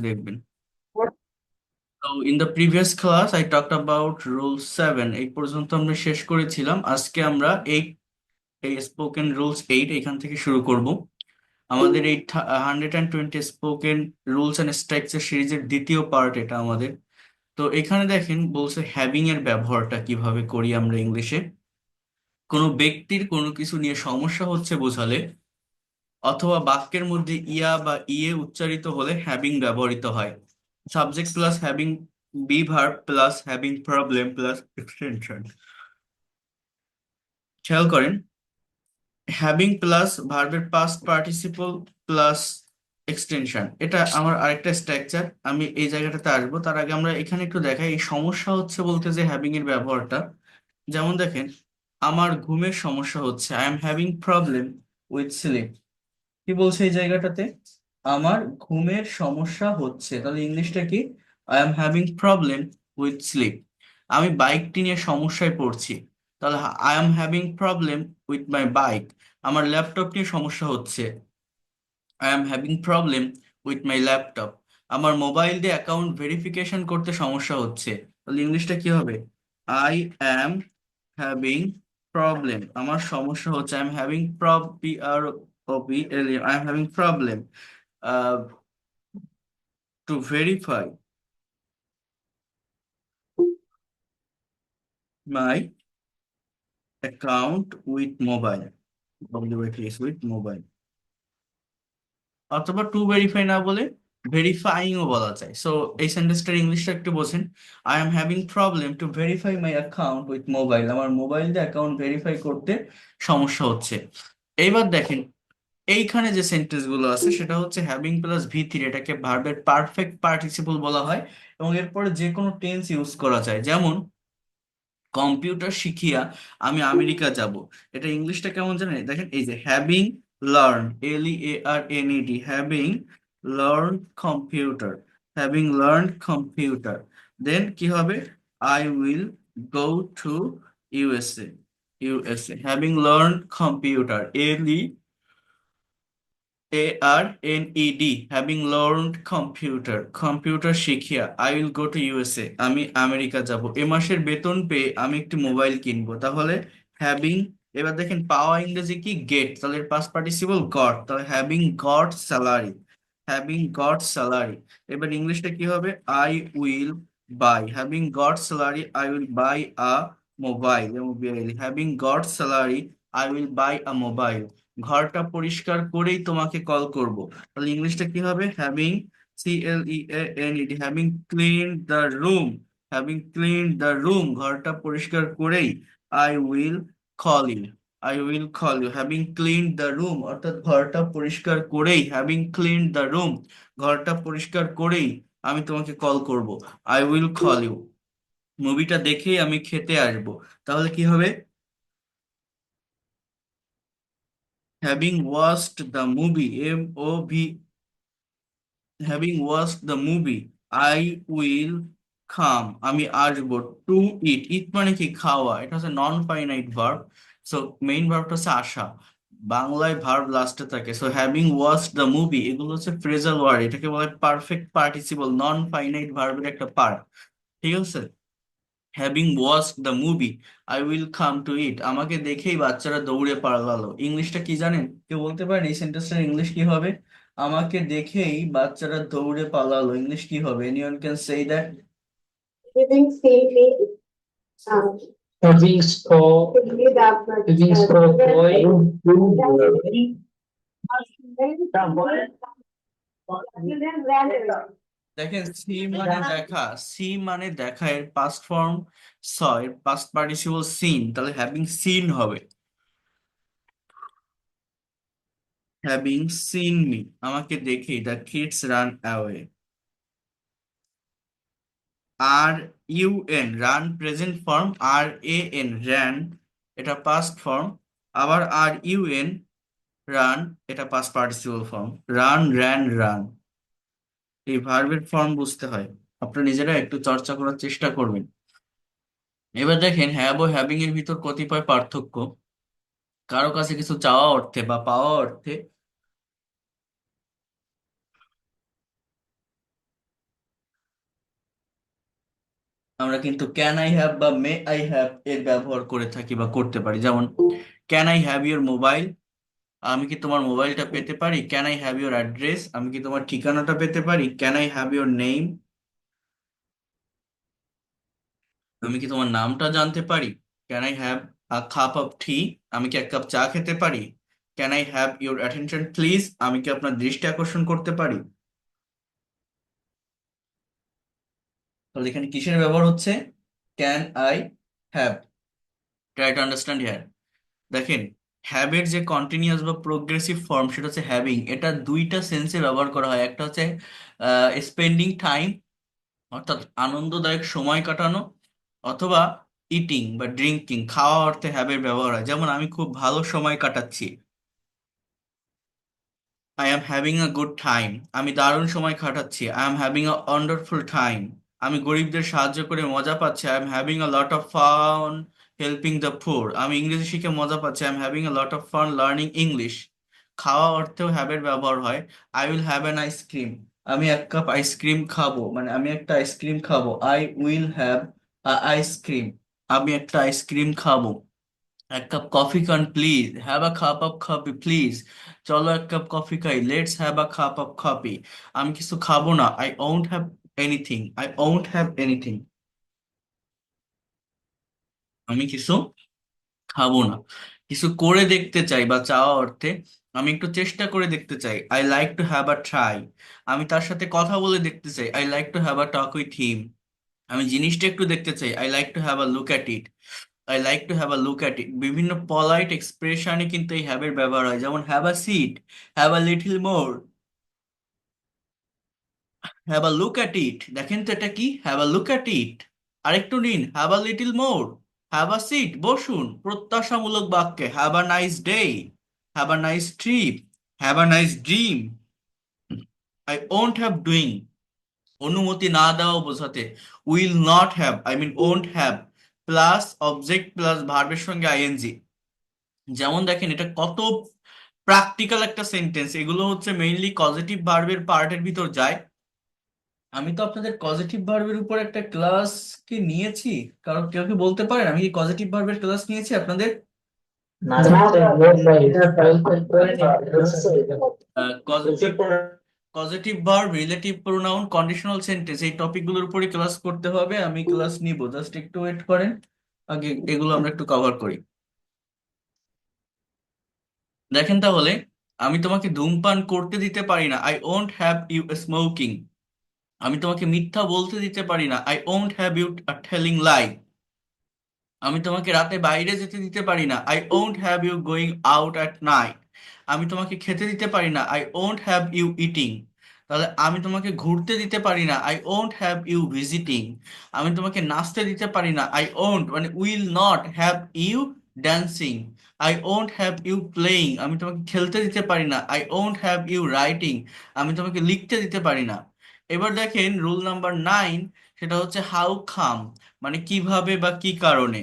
দেখবেন। তো in the previous class I talked about rule 7, এই পর্যন্ত আমরা শেষ করেছিলাম। আজকে আমরা এই স্পোকেন রুলস 8 এখান থেকে শুরু করব। আমাদের এই 120 স্পোকেন রুলস অ্যান্ড স্ট্রাকচার সিরিজের দ্বিতীয় পার্ট এটা আমাদের। তো এখানে দেখেন বলছে হ্যাভিং এর ব্যবহারটা কিভাবে করি আমরা ইংলিশে। কোনো ব্যক্তির কোনো কিছু নিয়ে সমস্যা হচ্ছে বোঝালে অথবা বাক্যের মধ্যে ইয়া বা ইয়ে উচ্চারিত হলে হ্যাভিং ব্যবহৃত হয়। Subject plus having, be verb plus having problem plus extension. খেয়াল করেন, হ্যাভিং প্লাস ভার্বের পাস্ট পার্টিসিপল প্লাস এক্সটেনশন, এটা আমার আরেকটা স্ট্রাকচার। আমি এই জায়গাটাতে আসবো, তার আগে আমরা এখানে একটু দেখাই এই সমস্যা হচ্ছে বলতে যে হ্যাভিং এর ব্যবহারটা। যেমন দেখেন, আমার ঘুমের সমস্যা হচ্ছে, I am having problem with sleep. কি বলছে এই জায়গাটাতে? আমার ঘুমের সমস্যা হচ্ছে, তাহলে ইংলিশটা কি? I am having problem with sleep. আমি বাইকটি নিয়ে সমস্যায় পড়ছি, তাহলে I am having problem with my bike. আমার ল্যাপটপ নিয়ে সমস্যা হচ্ছে, I am having problem with my laptop. আমার মোবাইল দিয়ে অ্যাকাউন্ট ভেরিফিকেশন করতে সমস্যা হচ্ছে, তাহলে ইংলিশটা কি হবে? আই অ্যাম হ্যাভিং প্রবলেম, আমার সমস্যা হচ্ছে, I am having I am having problem to verify my account with mobile, with mobile. অথবা টু ভেরিফাই না বলে ভেরিফাইংও বলা যায়। সো এই সেন্টেন্সটার ইংলিশটা একটু বোঝেন। I am having problem to verify my account with mobile, আমার মোবাইল দিয়ে অ্যাকাউন্ট ভেরিফাই করতে সমস্যা হচ্ছে। এইবার দেখেন, এইখানে যে সেন্টেন্স গুলো আছে সেটা হচ্ছে হ্যাভিং প্লাস ভি থ্রি, এটাকে ভার্বের পারফেক্ট পার্টিসিপল বলা হয় এবং এরপরে যে কোনো টেন্স ইউজ করা যায়। যেমন কম্পিউটার শিখিয়া আমি আমেরিকা যাব, এটা ইংলিশটা কেমন জানেন? দেখেন এই যে having learn, LEARNED, having learn computer, having learn computer, then কি হবে? I will go to USA, having learn computer, LEARNED, having learned computer, computer শিখিয়া I will go to USA, আমি আমেরিকা যাব। এ মাসের বেতন পেয়ে আমি একটি মোবাইল কিনবো, তাহলে হ্যাভিং। এবার দেখেন পাওয়া ইংরেজি কি? গেট, তাহলে পাস্ট পার্টিসিপল গট, তাহলে having goat salary, having goat salary. এবার ইংলিশটা কি হবে? I will buy, having goat salary I will buy a mobile, having goat salary I will buy a mobile. ঘরটা পরিষ্কার করেই তোমাকে কল করব, তাহলে ইংলিশটা কি হবে? Having CLEANED, having clean the room, having clean the room, ঘরটা পরিষ্কার করেই I will call you, I will call you, having clean the room, অর্থাৎ ঘরটা পরিষ্কার করেই, হ্যাভিং ক্লিন দ্য রুম, ঘরটা পরিষ্কার করেই আমি তোমাকে কল করব, আই উইল কল ইউ। মুভিটা দেখেই আমি খেতে আসবো, তাহলে কি হবে? Having watched the movie, MOV, having watched the movie I will come, আমি আসবো। টু ইট, ইট মানে কি? খাওয়া, এটা হচ্ছে non finite verb. So main ভার্বটা হচ্ছে আসা, বাংলায় ভার্ব লাস্টে থাকে। So having watched the movie, এগুলো হচ্ছে ফ্রেজাল ওয়ার্ড, এটাকে বলে পারফেক্ট পার্টিসিপল, নন ফাইনাইট ভার্বের একটা পার্ট। ঠিক আছে? Having watched the movie I will come to eat, আমাকে দেখেই বাচ্চারা দৌড়ে পালালো। ইংলিশটা কি জানেন? কেউ বলতে পারেন এই সেন্টেন্সটার ইংলিশ কি হবে? আমাকে দেখেই বাচ্চারা দৌড়ে পালালো, ইংলিশ কি হবে? Anyone can say that? Living safely, um, living score boy. দেখেন সি মানে দেখা, সি মানে দেখা, এর পাস্ট ফর্ম স, এর পাস্ট পার্টিসিপল সিন, তাহলে হ্যাভিং সিন হবে। হ্যাভিং সিন মি, আমাকে দেখেই the kids run away. RUN, run present form, RAN ran, এটা পাস্ট ফর্ম। আবার RUN রান, এটা past participle form. Run, ran, run, এই ভার্বের ফর্ম বুঝতে হয়, আপনারা নিজেরা একটু চর্চা করার চেষ্টা করবেন। এবার দেখেন হ্যাভ ও হ্যাভিং এর ভিতর কতিপয় পার্থক্য। কারো কাছে কিছু চাওয়া অর্থে বা পাওয়া অর্থে আমরা কিন্তু ক্যান আই হ্যাভ বা মে আই হ্যাভ এর ব্যবহার করে থাকি বা করতে পারি। যেমন can I have your mobile, আমি কি তোমার মোবাইলটা পেতে পারি। Can I have your address, আমি কি তোমার ঠিকানাটা পেতে পারি। Can I have your name, আমি কি তোমার নামটা জানতে পারি। Can I have a cup of tea, আমি কি এক কাপ চা খেতে পারি। Can I have your attention please, আমি কি আপনার দৃষ্টি আকর্ষণ করতে পারি। তাহলে এখানে কিসের ব্যবহার হচ্ছে, can I have. Try to understand here. দেখেন, হ্যাবের যে কন্টিনিউয়াস বা প্রোগ্রেসিভ ফর্ম সেটা হচ্ছে হ্যাভিং। এটা দুইটা সেন্সে ব্যবহার করা হয়। একটা হচ্ছে স্পেন্ডিং টাইম, অর্থাৎ আনন্দদায়ক সময় কাটানো, অথবা ইটিং বা ড্রিঙ্কিং, খাওয়া অর্থে হ্যাবের ব্যবহার হয়। যেমন আমি খুব ভালো সময় কাটাচ্ছি, I am having a good time, আমি দারুণ সময় কাটাচ্ছি, I am having a wonderful time. আমি গরিবদের সাহায্য করে মজা পাচ্ছি, I am having a lot of fun helping the poor. আমি ইংরেজি শিখে মজা পাচ্ছি, I am having a lot of fun learning English. খাওয়া অর্থেও হ্যাবের ব্যবহার হয়, I will have an ice cream, আমি এক কাপ আইসক্রিম খাবো, মানে আমি একটা আইসক্রিম খাবো। আই উইল হ্যাভ আইসক্রিম, আমি একটা আইসক্রিম খাবো। এক cup coffee Khan please, have a cup of coffee please, চলো এক কাপ কফি খাই, let's have a cup of coffee. আমি কিছু খাবো না, I won't have anything, I won't have anything, আমি কিছু খাবো না। কিছু করে দেখতে চাই বা চাওয়া অর্থে, আমি একটু চেষ্টা করে দেখতে চাই, I like to have a try. আমি তার সাথে কথা বলে দেখতে চাই, I like to have a talk with him. আমি জিনিসটা একটু দেখতে চাই, I like to have a look at it, I like to have a look at ইট। বিভিন্ন পলাইট এক্সপ্রেশনে কিন্তু এই হ্যাভ এর ব্যবহার হয়। যেমন have a seat, have a little more, have a look at it. দেখেন তো এটা কি, have a look at it. আরেকটু নিন, have a little more, have a seat, বসুন। প্রত্যাশামূলক বাক্যে have a nice day, have a nice trip, have a nice dream. I won't have doing, অনুমতি না দেওয়া বোঝাতে will not have, I mean won't have, plus object plus ভার্বের সঙ্গে ING. যেমন দেখেন, এটা কত প্র্যাকটিক্যাল একটা সেন্টেন্স। এগুলো হচ্ছে মেইনলি পজিটিভ ভার্বের পার্টের ভিতর যায়। আমি তো আপনাদের পজিটিভ ভার্বের উপর একটা ক্লাস কি নিয়েছি, কারণ কেউ কি বলতে পারেন আমি কি পজিটিভ ভার্বের ক্লাস নিয়েছি আপনাদের। না স্যার, নো স্যার, এটা টুয়েলথ করে positive positive verb, relative pronoun, conditional sentence, এই টপিকগুলোর উপরে ক্লাস করতে হবে। আমি ক্লাস নিব, জাস্ট একটু ওয়েট করেন। আগে এগুলো আমরা একটু কভার করি। দেখেন তাহলে, আমি তোমাকে ধূমপান করতে দিতে পারি না, I won't have you smoking. আমি তোমাকে মিথ্যা বলতে দিতে পারি না, I won't have you telling lie. আমি তোমাকে রাতে বাইরে যেতে দিতে পারি না, I won't have you going out at night. আমি তোমাকে খেতে দিতে পারি না, I won't have you eating. তাহলে আমি তোমাকে ঘুরতে দিতে পারি না, I won't have you visiting. আমি তোমাকে নাচতে দিতে পারি না, আই ওন্ট মানে will not have you dancing. I won't have you playing, আমি তোমাকে খেলতে দিতে পারি না, I won't have you writing. আমি তোমাকে লিখতে দিতে পারি না। এবার দেখেন রুল নাম্বার 9, সেটা হচ্ছে হাউ খাম, মানে কিভাবে বা কি কারণে।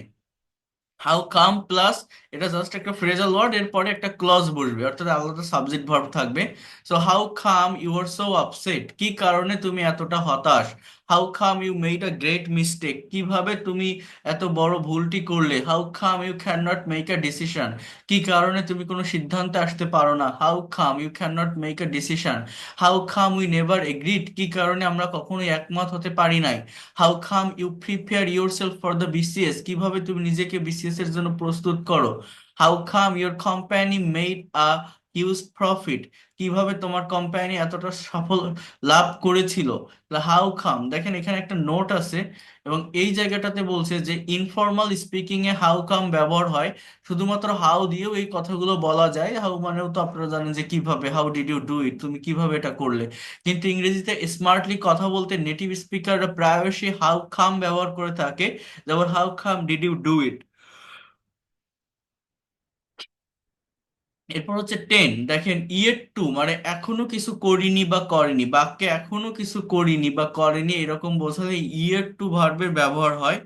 হাউ কাম প্লাস, এটা জাস্ট একটা ফ্রেজাল ওয়ার্ড, এরপরে একটা ক্লজ বসবে, অর্থাৎ আলাদা সাবজেক্ট ভার্ব থাকবে। So how come you are so upset, কি কারণে তুমি এতটা হতাশ। How come you made a great mistake, কিভাবে তুমি এত বড় ভুলটি করলে। How come you can not make a decision, কি কারণে তুমি কোনো সিদ্ধান্তে আসতে পারো না। How come you can not make a decision. How come we never agreed, কি কারণে আমরা কখনোই একমত হতে পারি নাই। How come you prepare yourself for the BCS, কিভাবে তুমি নিজেকে বিসিএস এর জন্য প্রস্তুত করো। How come your company made a huge profit, কিভাবে তোমার কোম্পানি এতটা সফল লাভ করেছিল। হাউ কাম, দেখেন এখানে একটা নোট আছে, এবং এই জায়গাটাতে বলছে যে ইনফর্মাল স্পিকিং এ হাউ কাম ব্যবহার হয়। শুধুমাত্র হাউ দিয়েও এই কথাগুলো বলা যায়। হাউ মানেও তো আপনারা জানেন যে কিভাবে, how did you do it, তুমি কিভাবে এটা করলে। কিন্তু ইংরেজিতে স্মার্টলি কথা বলতে নেটিভ স্পিকাররা প্রায়শই হাউ কাম ব্যবহার করে থাকে। যেমন how come did you do it. এরপর হচ্ছে 10, দেখেন ইয়েট টু মানে এখনো কিছু করিনি বা করেনি। বাক্যে এখনো কিছু করিনি বা করেনি এরকম বোঝালে ইয়েট টু ভার্বের ব্যবহার হয়।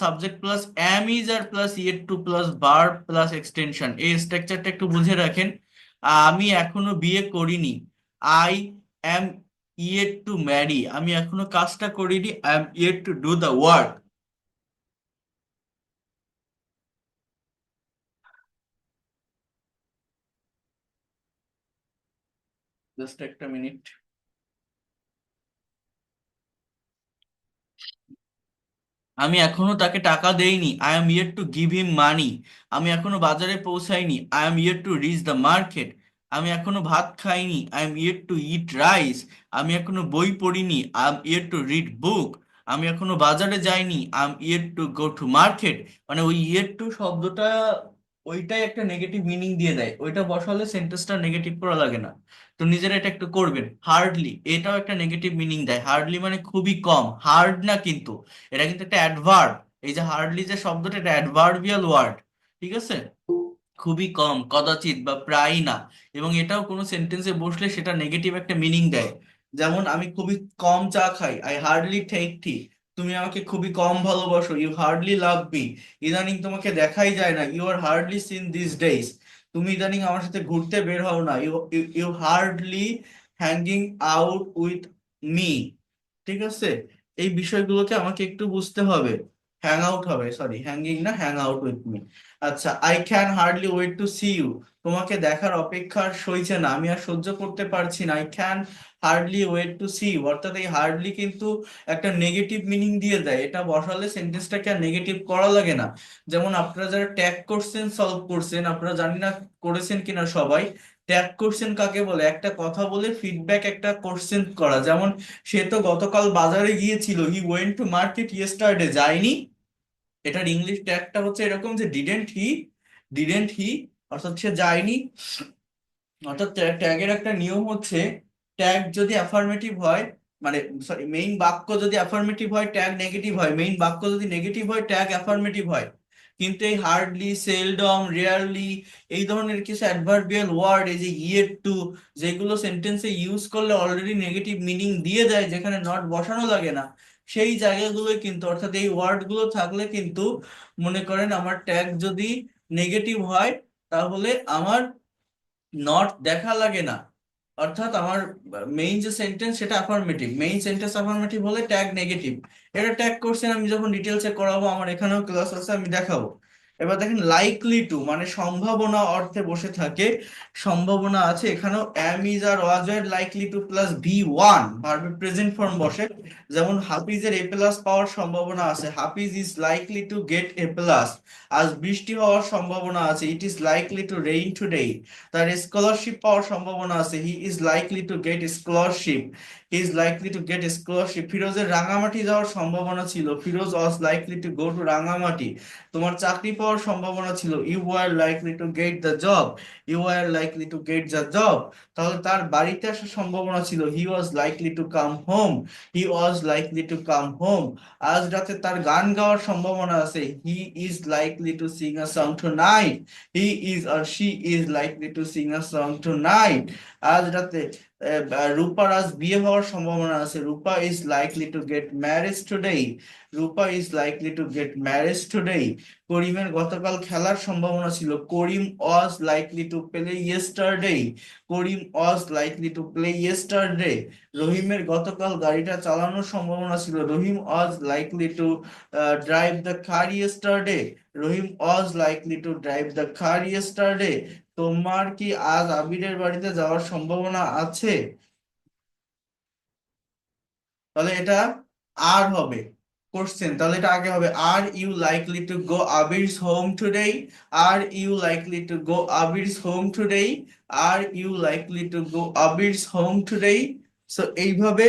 Subject plus am is are plus yet to plus verb plus extension, এই স্ট্রাকচারটা একটু বুঝে রাখেন। আমি এখনো বিয়ে করিনি, I am yet to marry, আমি এখনো কাজটা করিনি, I am yet to do the work. Just একটা মিনিট। আমি এখনো তাকে টাকা দেইনি, I am yet to give him money. আমি এখনো বাজারে পৌঁছাইনি, I am yet to reach the market. আমি এখনো ভাত খাইনি, I am yet two eat rice. আমি এখনো বই পড়িনি, I am yet two read বুক। আমি এখনো বাজারে যাইনি, I am yet two go to market. মানে ওই ইয়েট টু শব্দটা ওইটাই একটা নেগেটিভ মিনিং দিয়ে দেয়, ওইটা বসালে সেন্টেন্সটা নেগেটিভ করা লাগে না। তো নিজেরা এটা একটু করবেন। হার্ডলি, এটাও একটা নেগেটিভ মিনিং দেয়। হার্ডলি মানে খুবই কম, হার্ড না কিন্তু, এটা কিন্তু একটা অ্যাডভার্ব। এই যে হার্ডলি যে শব্দটা, এটা অ্যাডভার্বিয়াল ওয়ার্ড, ঠিক আছে? খুবই কম, কদাচিৎ বা প্রায় না। এবং এটাও কোনো সেন্টেন্সে বসলে সেটা নেগেটিভ একটা মিনিং দেয়। যেমন আমি খুবই কম চা খাই, আই হার্ডলি টেক টি। তুমি আমাকে খুবই কম ভালোবাসো, ইউ হার্ডলি লাভ মি। ইদানিং তোমাকে দেখাই যায় না, you are hardly seen this days. তুমি ইদানিং আমার সাথে ঘুরতে বের হও না, you you hardly hanging out with me. ঠিক আছে? এই বিষয়গুলোকে আমাকে একটু বুঝতে হবে। হ্যাং আউট হবে, সরি, হ্যাঙ্গিং না, হ্যাং আউট উইথ মি। আচ্ছা, I can hardly wait to see you. তোমাকে দেখার অপেক্ষা আর সইছে না, আমি আর সহ্য করতে পারছি না, I can hardly wait to see you. অর্থাৎ এই হার্ডলি কিন্তু একটা নেগেটিভ মিনিং দিয়ে দেয়, এটা বসালে সেন্টেন্সটাকে আর নেগেটিভ করা লাগে না। যেমন আপনারা যারা ট্যাগ কোশ্চেন সলভ করছেন, আপনারা জানি না করেছেন কিনা সবাই। ট্যাগ কোশ্চেন কাকে বলে? একটা কথা বলে ফিডব্যাক একটা কোশ্চেন করা। যেমন সে তো গতকাল বাজারে গিয়েছিল, he went to market yesterday, যায়নি। এটার ইংলিশ ট্যাগটা হচ্ছে এরকম যে ডিডেন্ট হি, ডিডেন্ট হি, অর্থাৎ সে যায়নি। অর্থাৎ ট্যাগের একটা নিয়ম হচ্ছে, ট্যাগ যদি অ্যাফার্মেটিভ হয়, মানে সরি, মেইন বাক্য যদি অ্যাফার্মেটিভ হয় ট্যাগ নেগেটিভ হয়, মেইন বাক্য যদি নেগেটিভ হয় ট্যাগ অ্যাফার্মেটিভ হয়। কিন্তু এই হার্ডলি, সেলডম, রেয়ারলি, এই ধরনের কিছু অ্যাডভার্বিয়াল ওয়ার্ড, এই যে ইয়েট টু, যেগুলো সেন্টেন্সে ইউজ করলে অলরেডি নেগেটিভ মিনিং দিয়ে দেয়, যেখানে নট বসানো লাগে না, সেই জায়গাগুলোই কিন্তু, অর্থাৎ এই ওয়ার্ডগুলো থাকলে কিন্তু, মনে করেন আমার ট্যাগ যদি নেগেটিভ হয়, তাহলে আমার নট দেখা লাগে না। অর্থাৎ আমার মেইন যে সেন্টেন্স সেটা অ্যাফার্মেটিভ, মেইন সেন্টেন্স অ্যাফার্মেটিভ হলে ট্যাগ নেগেটিভ। এটা ট্যাগ করছেন, আমি যখন ডিটেলসে করাবো, আমার এখানেও ক্লাস আছে, আমি দেখাবো। এবার দেখেন, লাইকলি টু মানে সম্ভাবনা অর্থে বসে থাকে, সম্ভাবনা আছে। এখানেও অ্যাম, ইজ আর ওয়াজ এর likely to plus V one ভার্বের প্রেজেন্ট ফর্ম বসে। যেমন হাফিজের এ প্লাস পাওয়ার সম্ভাবনা আছে, Hafiz is likely to get A plus. আজ বৃষ্টি হওয়ার সম্ভাবনা আছে, it is likely to rain today. তার স্কলারশিপ পাওয়ার সম্ভাবনা আছে, he is likely to get scholarship, he is likely to get scholarship. ফিরোজের রাঙামাটি যাওয়ার সম্ভাবনা ছিল, Firoz was likely to go to Rangamati. তোমার চাকরি পাওয়ার সম্ভাবনা ছিল, you were likely to get the job, you were likely to get the job. তাহলে তার বাড়িতে আসার সম্ভাবনা ছিল, he was likely to come home, he was likely to come home. আজ রাতে তার গান গাওয়ার সম্ভাবনা আছে, he is likely to sing a song tonight, he is or she is likely to sing a song tonight. আজ রাতে রূপার আজ বিয়ে হওয়ার সম্ভাবনা আছে, রূপা is likely to get married today, Rupa is likely to get married today. করিমের গতকাল খেলার সম্ভাবনা ছিল, করিম was likely to play yesterday, Karim was likely to play yesterday. রহিমের গতকাল গাড়িটা চালানোর সম্ভাবনা ছিল, রহিম was likely to drive the car yesterday, Rahim was likely to drive the car yesterday. তোমার কি আজ আবিরের বাড়িতে যাওয়ার সম্ভাবনা আছে? তাহলে এটা আর হবে কোশ্চেন, তাহলে এটা আগে হবে, আর you likely to go Abir's home today, are you likely to go Abir's home today, are you likely to go Abir's home today. So এইভাবে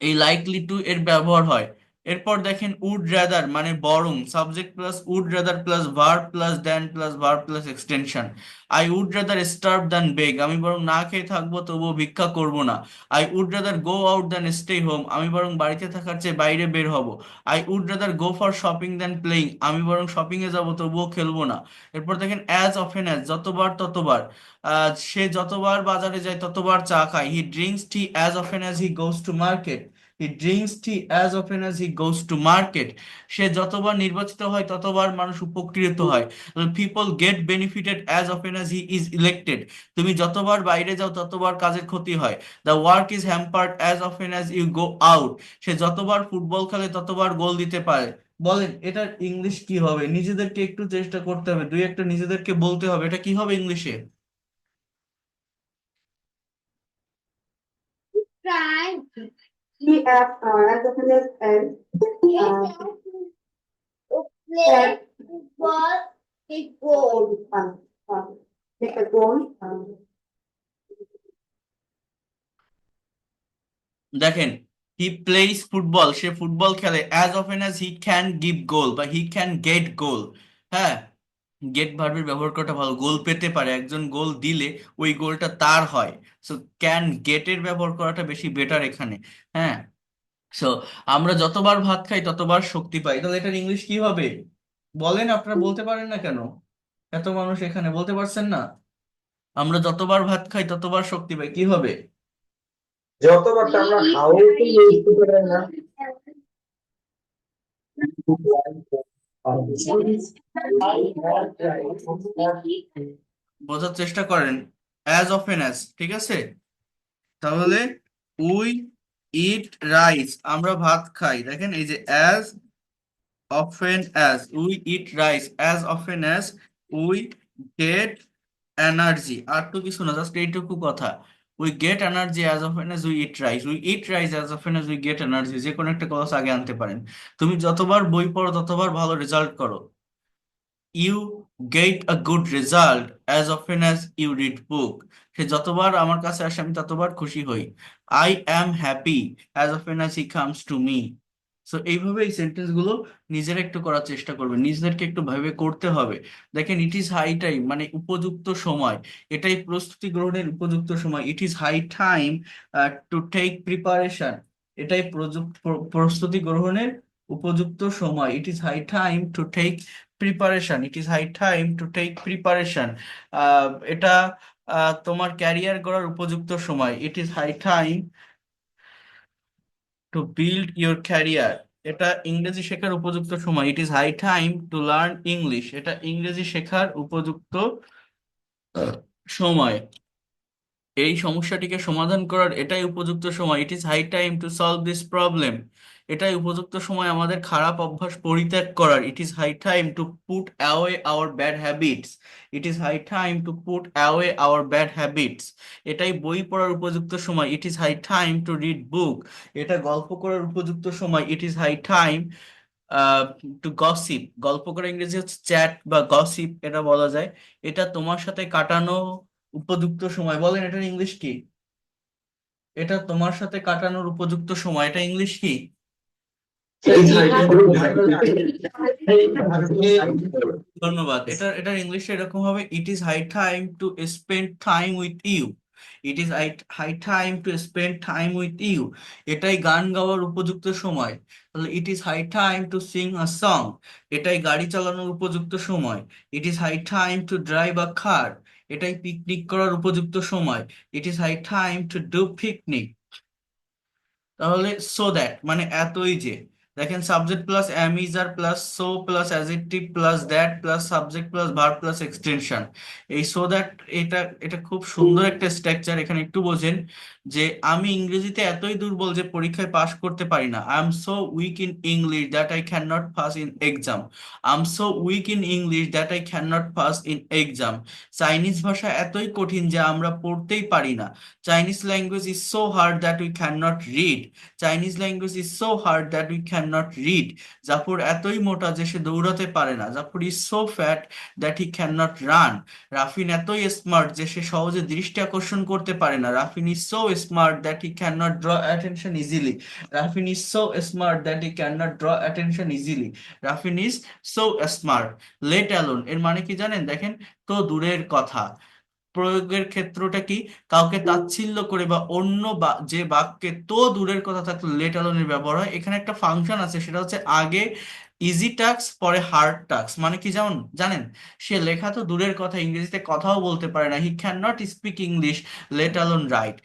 এই লাইকলি টু এর ব্যবহার হয়। এরপর দেখেন, উড রাদার মানে বরং, subject plus would rather plus verb plus then plus verb plus extension. I would rather starve than beg, আমি বরং না খেয়ে থাকবো তবুও ভিক্ষা করব না। I would rather go out than stay home, আমি বরং বাড়িতে থাকার চেয়ে বাইরে বের হব। I would rather go for shopping than playing, আমি বরং শপিং এ যাবো তবুও খেলবো না। এরপর দেখেন, অ্যাজ অফেন অ্যাজ যতবার ততবার, সে যতবার বাজারে যায় ততবার চা খায়, he drinks tea as often as he goes to market. He drinks tea as often as he goes to market. সে যতবার নির্বাচিত হয় ততবার মানুষ উপকৃত হয়। People get benefited as often as he is elected. তুমি যতবার বাইরে যাও ততবার কাজের ক্ষতি হয়। The work is hampered as often as you go out. সে যতবার ফুটবল খেলে ততবার গোল দিতে পারে। বলেন এটার ইংলিশ কি হবে? নিজেদেরকে একটু চেষ্টা করতে হবে, দুই একটা নিজেদেরকে বলতে হবে এটা কি হবে ইংলিশে। Try. As often as play football, big goal. Make a goal. দেখেন, হি প্লেইজ ফুটবল, সে ফুটবল খেলে as often as he can give goal বা হি ক্যান গেট গোল। হ্যাঁ, গেট ভার্বের ব্যবহার করাটা ভালো, গোল পেতে পারে, একজন গোল দিলে ওই গোলটা তার হয়। সো ক্যান গেটের ব্যবহার করাটা বেশি বেটার এখানে। হ্যাঁ, সো আমরা যতবার ভাত খাই ততবার শক্তি পাই, তাহলে এটার ইংলিশ কি হবে? বলেন, আপনারা বলতে পারেন না কেন? এত মানুষ এখানে বলতে পারছেন না? আমরা যতবার ভাত খাই ততবার শক্তি পাই, কি হবে? যতবারটা আমরা হাউ টু ইউজ করতে না। বোঝার চেষ্টা করেন। অ্যাজ অফেন অ্যাজ, ঠিক আছে? তাহলে উই ইট রাইস, আমরা ভাত খাই, দেখেন এই যে as often as we eat rice, as often as we get energy. আর তো কিছু না, জাস্ট এইটুকু কথা। We get energy as often as we eat rice, we eat rice as often as we get energy, যে কোনো একটা clause আগে আনতে পারেন। তুমি যতবার বই পড়ো ততবার ভালো রেজাল্ট করো। You get a good result as often as you read book. সে যতবার আমার কাছে আসে আমি ততবার খুশি হই। I am happy as often as he comes to me. So এইভাবে এই সেন্টেন্স গুলো নিজেরা একটু করার চেষ্টা করবে, নিজেদেরকে একটু ভাবে করতে হবে। দেখেন, ইট ইজ হাই টাইম মানে উপযুক্ত সময়, এটাই প্রস্তুতি গ্রহণের উপযুক্ত সময়। It is high time to take preparation, এটাই প্রস্তুতি গ্রহণের উপযুক্ত সময়। It is high time to take preparation, it is high time to take preparation. এটা তোমার ক্যারিয়ার গড়ার উপযুক্ত সময়। It is high time to build your career, এটা ইংরেজি শেখার উপযুক্ত সময়। It is high time to learn English, এটা ইংরেজি শেখার উপযুক্ত সময়। এই সমস্যাটিকে সমাধান করার এটাই উপযুক্ত সময়। It is high time to solve this problem, এটাই উপযুক্ত সময় আমাদের খারাপ অভ্যাস পরিত্যাগ করার। It is high time to put away our bad habits, it is high time to put away our bad habits, এটাই বই পড়ার উপযুক্ত সময়। It is high time to read book, এটা গল্প করার উপযুক্ত সময়। It is high time to gossip, গল্প করা ইংরেজি হচ্ছে চ্যাট বা গসিপ এটা বলা যায়। এটা তোমার সাথে কাটানো উপযুক্ত সময়। বলেন এটার ইংলিশ কি? এটা তোমার সাথে কাটানোর উপযুক্ত সময়, এটা ইংলিশ কি? ধন্যবাদ। এটার ইংলিশে এরকম হবে, it is high time to spend time with you, it is high time to spend time with you, এটাই গান গাওয়ার উপযুক্ত সময়। তাহলে it is high time to sing a song, এটাই গাড়ি চালানোর উপযুক্ত সময়। It is high time to drive a car, এটাই পিকনিক করার উপযুক্ত সময়। It is high time to do picnic. তাহলে সো দ্যাট মানে এতই যে, দেখেন subject plus am is are plus so plus adjective plus that plus subject plus verb plus extension. এই সো দ্যাট, এটা এটা খুব সুন্দর একটা স্ট্রাকচার। এখানে একটু বোঝেন যে আমি ইংরেজিতে এতই দুর্বল যে পরীক্ষায় পাশ করতে পারি না। I am so weak in English that I can not pass in exam, I am so weak in English that I can not pass in exam. Chinese ভাষা এতই কঠিন যে আমরা পড়তেই পারি না। Chinese language is so hard that we can not read, Chinese language is so hard that we can not read. Jafar এতই মোটা যে সে দৌড়াতে পারে না। Jafar is so fat that he can not run. Rafin এতই স্মার্ট যে সে সহজে দৃষ্টি আকর্ষণ করতে পারে না। Rafin is so smart that he can not draw attention easily, Rafin is so smart that he can not draw attention easily, Rafin is so smart. Let alone এর মানে কি জানেন? দেখেন, তো দূরের কথা প্রয়োগের ক্ষেত্রটা কি? কাউকে তাচ্ছিল্য করে বা অন্য যে বাক্যে তো দূরের কথা থাকলে লেট অ্যালোনের ব্যবহার হয়। এখানে একটা ফাংশন আছে, সেটা হচ্ছে আগে ইজি টাস্ক পরে হার্ড টাস্ক। মানে কি যেমন জানেন, সে লেখা তো দূরের কথা, ইংরেজিতে কথাও বলতে পারে না, he can not speak English let alone write.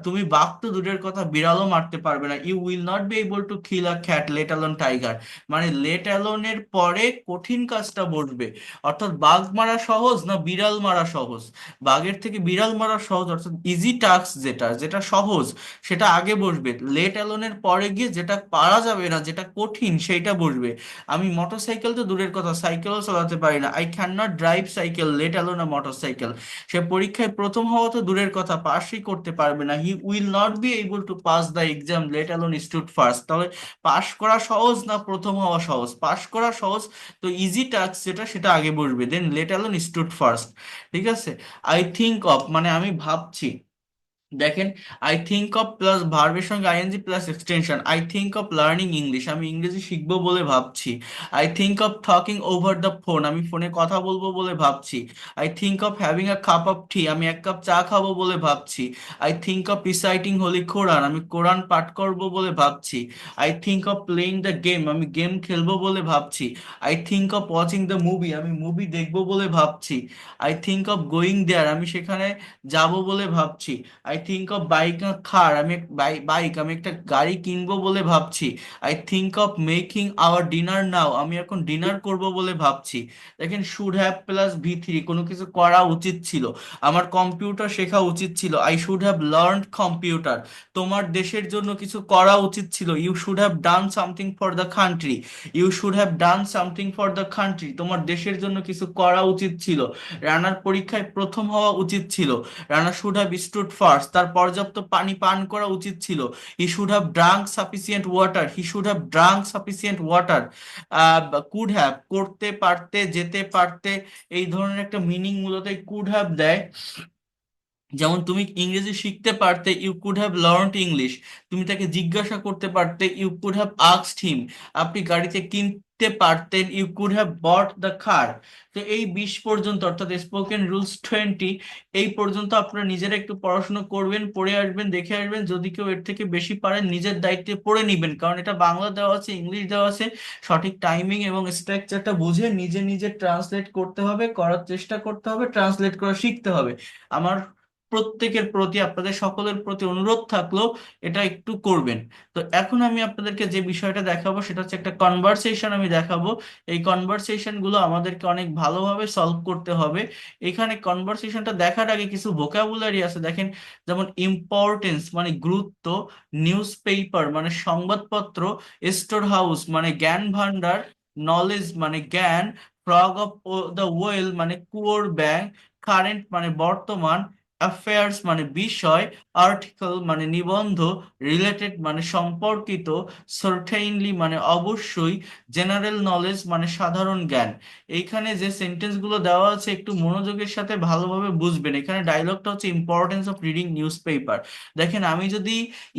তুমি বাঘ তো দূরের কথা, বিড়ালও মারতে পারবে না। You will not be able to kill a cat let alone tiger. মানে লেট অ্যালোনের পরে কঠিন কাজটা বসবে। অর্থাৎ বাঘ মারা সহজ না বিড়াল মারা সহজ? বাঘের থেকে বিড়াল মারা সহজ, অর্থাৎ ইজি টাস্ক যেটা যেটা সহজ সেটা আগে বসবে। লেট অ্যালোনের পরে গিয়ে যেটা পারা যাবে না, যেটা কঠিন, সেইটা বসবে। আমি মোটরসাইকেল তো দূরের কথা, সাইকেলও চালাতে পারি না। I can not drive cycle let alone a motorcycle. সে পরীক্ষায় প্রথম হওয়া তো দূরের কথা, পাসই করতে পারবে না। He will not be able two pass the exam let alone stood first. তাহলে পাস করা সহজ না প্রথম হওয়া সহজ? পাস করা সহজ, তো ইজি টাস্ক যেটা সেটা আগে বসবে, then let alone stood first. ঠিক আছে। আই থিঙ্ক অফ মানে আমি ভাবছি। দেখেন, আই থিঙ্ক অফ প্লাস ভার্বের সঙ্গে ING plus extension. I think of learning English, আমি ইংরেজি শিখবো বলে ভাবছি। I think of talking over the phone, আমি ফোনে কথা বলবো বলে ভাবছি। I think of having a cup of tea, আমি এক কাপ চা খাবো বলে ভাবছি। I think of reciting holy Quran, আমি কোরআন পাঠ করবো বলে ভাবছি। I think of playing the game, আমি গেম খেলবো বলে ভাবছি। I think of watching the movie, আমি মুভি দেখবো বলে ভাবছি। I think of going there, আমি সেখানে যাব বলে ভাবছি। I think of bike car, আমি বাইক আমি একটা গাড়ি কিনবো বলে ভাবছি। I think of making our dinner now, আমি এখন ডিনার করব বলে ভাবছি। দেখেন, শুড হ্যাভ প্লাস ভি3, কোনো কিছু করা উচিত ছিল, আমার কম্পিউটার শেখা উচিত ছিল। I should have learned computer, তোমার দেশের জন্য কিছু করা উচিত ছিল। You should have done something for the country, you should have done something for the country, তোমার দেশের জন্য কিছু করা উচিত ছিল। রানার পরীক্ষায় প্রথম হওয়া উচিত ছিল। Rana should have stood first, তার পর্যাপ্ত পানি পান করা উচিত ছিল। He should have drunk sufficient water, he should have drunk sufficient water. Could have করতে পারতে, যেতে পারতে, এই ধরনের একটা মিনিং মূলত কুড হ্যাভ দেয়। যেমন তুমি ইংরেজি শিখতে পারতে, you could have learned English. তুমি তাকে জিজ্ঞাসা করতে পারতে, you could have asked him. আপনি গাড়িতে কিনতে পারতেন, you could have bought the car. তো এই 20 পর্যন্ত, অর্থাৎ স্পোকেন রুলস 20, এই পর্যন্ত আপনারা নিজেরা একটু পড়াশোনা করবেন, পড়ে আসবেন, দেখে আসবেন। যদি কেউ এর থেকে বেশি পারেন নিজের দায়িত্বে পড়ে নিবেন, কারণ এটা বাংলা দেওয়া আছে, ইংলিশ দেওয়া আছে। সঠিক টাইমিং এবং স্ট্রাকচারটা বুঝে নিজে নিজে ট্রান্সলেট করতে হবে, করার চেষ্টা করতে হবে, ট্রান্সলেট করা শিখতে হবে। আমার প্রত্যেকের প্রতি, আপনাদের সকলের প্রতি অনুরোধ থাকলো এটা একটু করবেন। তো এখন আমি আপনাদেরকে যে বিষয়টা দেখাবো সেটা হচ্ছে একটা কনভারসেশন আমি দেখাবো। এই কনভারসেশন গুলো আমাদেরকে অনেক ভালোভাবে সলভ করতে হবে। এখানে কনভারসেশনটা দেখার আগে কিছু ভোকাবুলারি আছে, দেখেন। যেমন ইম্পর্টেন্স মানে গুরুত্ব, নিউজ পেপার মানে সংবাদপত্র, স্টোর হাউস মানে জ্ঞান ভান্ডার, নলেজ মানে জ্ঞান, ফ্রগ অফ দ্য ওয়েল মানে কুয়োর ব্যাঙ, কারেন্ট মানে বর্তমান, অ্যাফেয়ার্স মানে বিষয়, আর্টিকেল মানে নিবন্ধ, রিলেটেড মানে সম্পর্কিত, সার্টেইনলি মানে অবশ্যই, জেনারেল নলেজ মানে সাধারণ জ্ঞান। এইখানে যে সেন্টেন্সগুলো দেওয়া আছে একটু মনোযোগের সাথে ভালোভাবে বুঝবেন। এখানে ডায়লগটা হচ্ছে importance of reading news paper. দেখেন, আমি যদি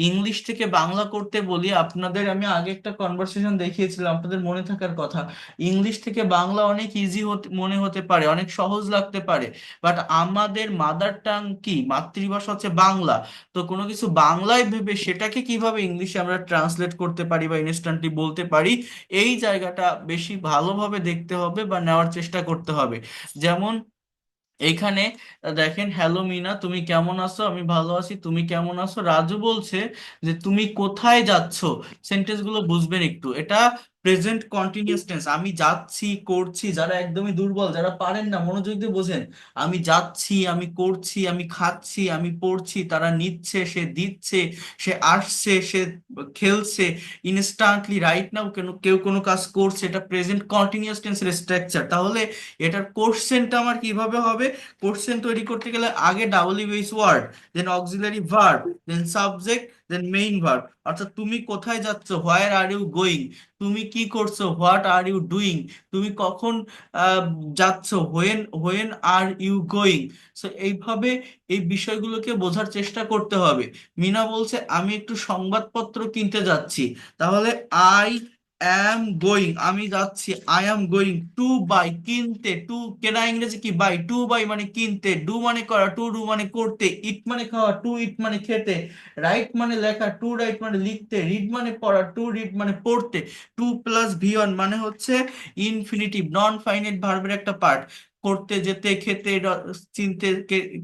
ইংলিশ থেকে বাংলা করতে বলি, আপনাদের আমি আগে একটা কনভারসেশন দেখিয়েছিলাম, আপনাদের মনে থাকার কথা। ইংলিশ থেকে বাংলা অনেক ইজি মনে হতে পারে, অনেক সহজ লাগতে পারে, বাট আমাদের মাদার টাং কি, মাতৃভাষা হচ্ছে বাংলা। তো কোনো কিছু বাংলায় ভেবে সেটাকে কিভাবে ইংলিশে আমরা ট্রান্সলেট করতে পারি বা ইনস্ট্যান্টলি বলতে পারি, এই জায়গাটা বেশি ভালোভাবে দেখতে হবে বা নেওয়ার চেষ্টা করতে হবে। যেমন এইখানে দেখেন, হ্যালো মিনা, তুমি কেমন আছো? আমি ভালো আছি, তুমি কেমন আছো? রাজু বলছে যে তুমি কোথায় যাচ্ছ। সেন্টেন্স গুলো বুঝবেন একটু, এটা প্রেজেন্ট কন্টিনিউয়াস টেন্স। আমি যাচ্ছি, করছি, যারা একদমই দুর্বল, যারা পারেন না, মনোযোগ দিয়ে বোঝেন। আমি যাচ্ছি, আমি করছি, আমি খাচ্ছি, আমি পড়ছি, তারা নিচ্ছে, সে দিচ্ছে, সে আসছে, সে খেলছে। ইনস্ট্যান্টলি, রাইট নাও, কেন কেউ কোনো কাজ করছে, এটা প্রেজেন্ট কন্টিনিউয়াস টেন্সের স্ট্রাকচার। তাহলে এটার কোশ্চেনটা আমার কিভাবে হবে? কোশ্চেন তৈরি করতে গেলে আগে double base word, then auxiliary verb, then subject, then main verb. অর্থাৎ তুমি কোথায় যাচ্ছ, হোয়ার আর ইউ গোয়িং। তুমি কি করছো, হোয়াট আর ইউ ডুইং। তুমি কখন আহ, যাচ্ছ, when when are you going. So এইভাবে এই বিষয়গুলোকে বোঝার চেষ্টা করতে হবে। মিনা বলছে আমি একটু সংবাদপত্র কিনতে যাচ্ছি। তাহলে আই অ্যাম গোয়িং, আমি যাচ্ছি, I am going to buy, কিনতে, টু কেনা ইংরেজি কি, বাই। টু বাই মানে কিনতে, ডু মানে করা, টু ডু মানে করতে, ইট মানে খাওয়া, টু ইট মানে খেতে, রাইট মানে লেখা, টু রাইট মানে লিখতে, রিড মানে পড়া, টু রিড মানে পড়তে। টু প্লাস ভি ওয়ান মানে হচ্ছে ইনফিনিটিভ, নন ফাইনাইট ভার্বের একটা পার্ট। করতে যেতে খেতে চিনতে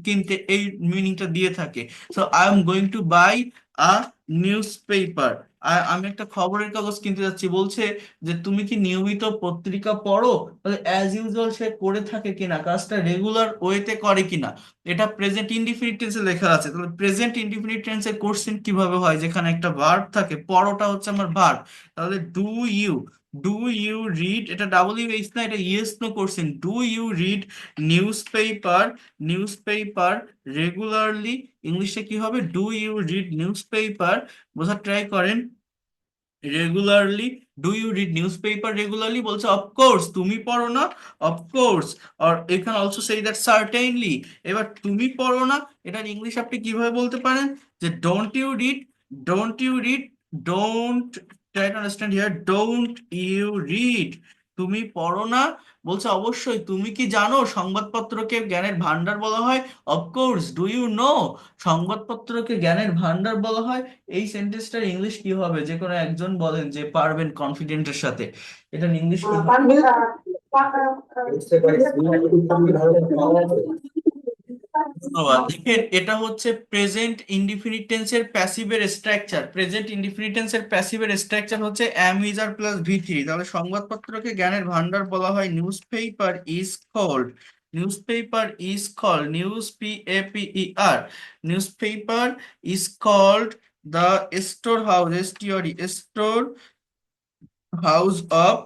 কিনতে এই মিনিংটা দিয়ে থাকে। So I am going to buy a newspaper. আমি একটা খবরের কাগজ কিনতে যাচ্ছি, বলছে যে তুমি কি নিয়মিত পত্রিকা পড়ো? তাহলে অ্যাজ ইউজুয়াল সে করে থাকে কিনা, কাজটা রেগুলার ওয়েতে করে কিনা। এটা প্রেজেন্ট ইনডিফিনিট টেন্সে লেখা আছে, তাহলে প্রেজেন্ট ইনডিফিনিট টেন্সের কোশ্চেন কিভাবে হয়, যেখানে একটা ভার্ব থাকে, পড়োটা হচ্ছে আমার ভার্ব। তাহলে ইউ ডু ইউ রিড, এটা ডাবল ইউ এইচ না, এটা yes no question. Do you read news paper, news paper regularly? ইংলিশে কি হবে? Do you read news paper, বোঝার ট্রাই করেন। Regularly, do you read news paper regularly, বলছে of course. তুমি পড়ো না? অফকোর্স। আর এখানে অলসো সেই দ্যাট সার্টেইনলি। এবার তুমি পড়ো না, এটার ইংলিশ আপনি কিভাবে বলতে পারেন? যে don't you read, don't you read, don't, try to understand here, don't you read, তুমি পড়ো না, বলছে অবশ্যই। তুমি কি জানো সংবাদপত্রকে জ্ঞানের ভান্ডার বলা হয়? অফকোর্স। ডু ইউ নো, সংবাদপত্রকে জ্ঞানের ভান্ডার বলা হয়। এই সেন্টেন্সটার ইংলিশ কি হবে? যে কোনো একজন বলেন যে পারবেন কনফিডেন্টের সাথে, এটার ইংলিশ কি হবে? ধন্যবাদ। দেখেন এটা হচ্ছে প্রেজেন্ট ইনডিফিনিট টেন্সের প্যাসিভের স্ট্রাকচার। প্রেজেন্ট ইনডিফিনিট টেন্সের প্যাসিভের স্ট্রাকচার হচ্ছে অ্যাম ইজ আর প্লাস ভি3। তাহলে সংবাদপত্রকে জ্ঞানের ভান্ডার বলা হয়, newspaper is called, newspaper is called, news PAPER, newspaper is called the store house, STORE, store house of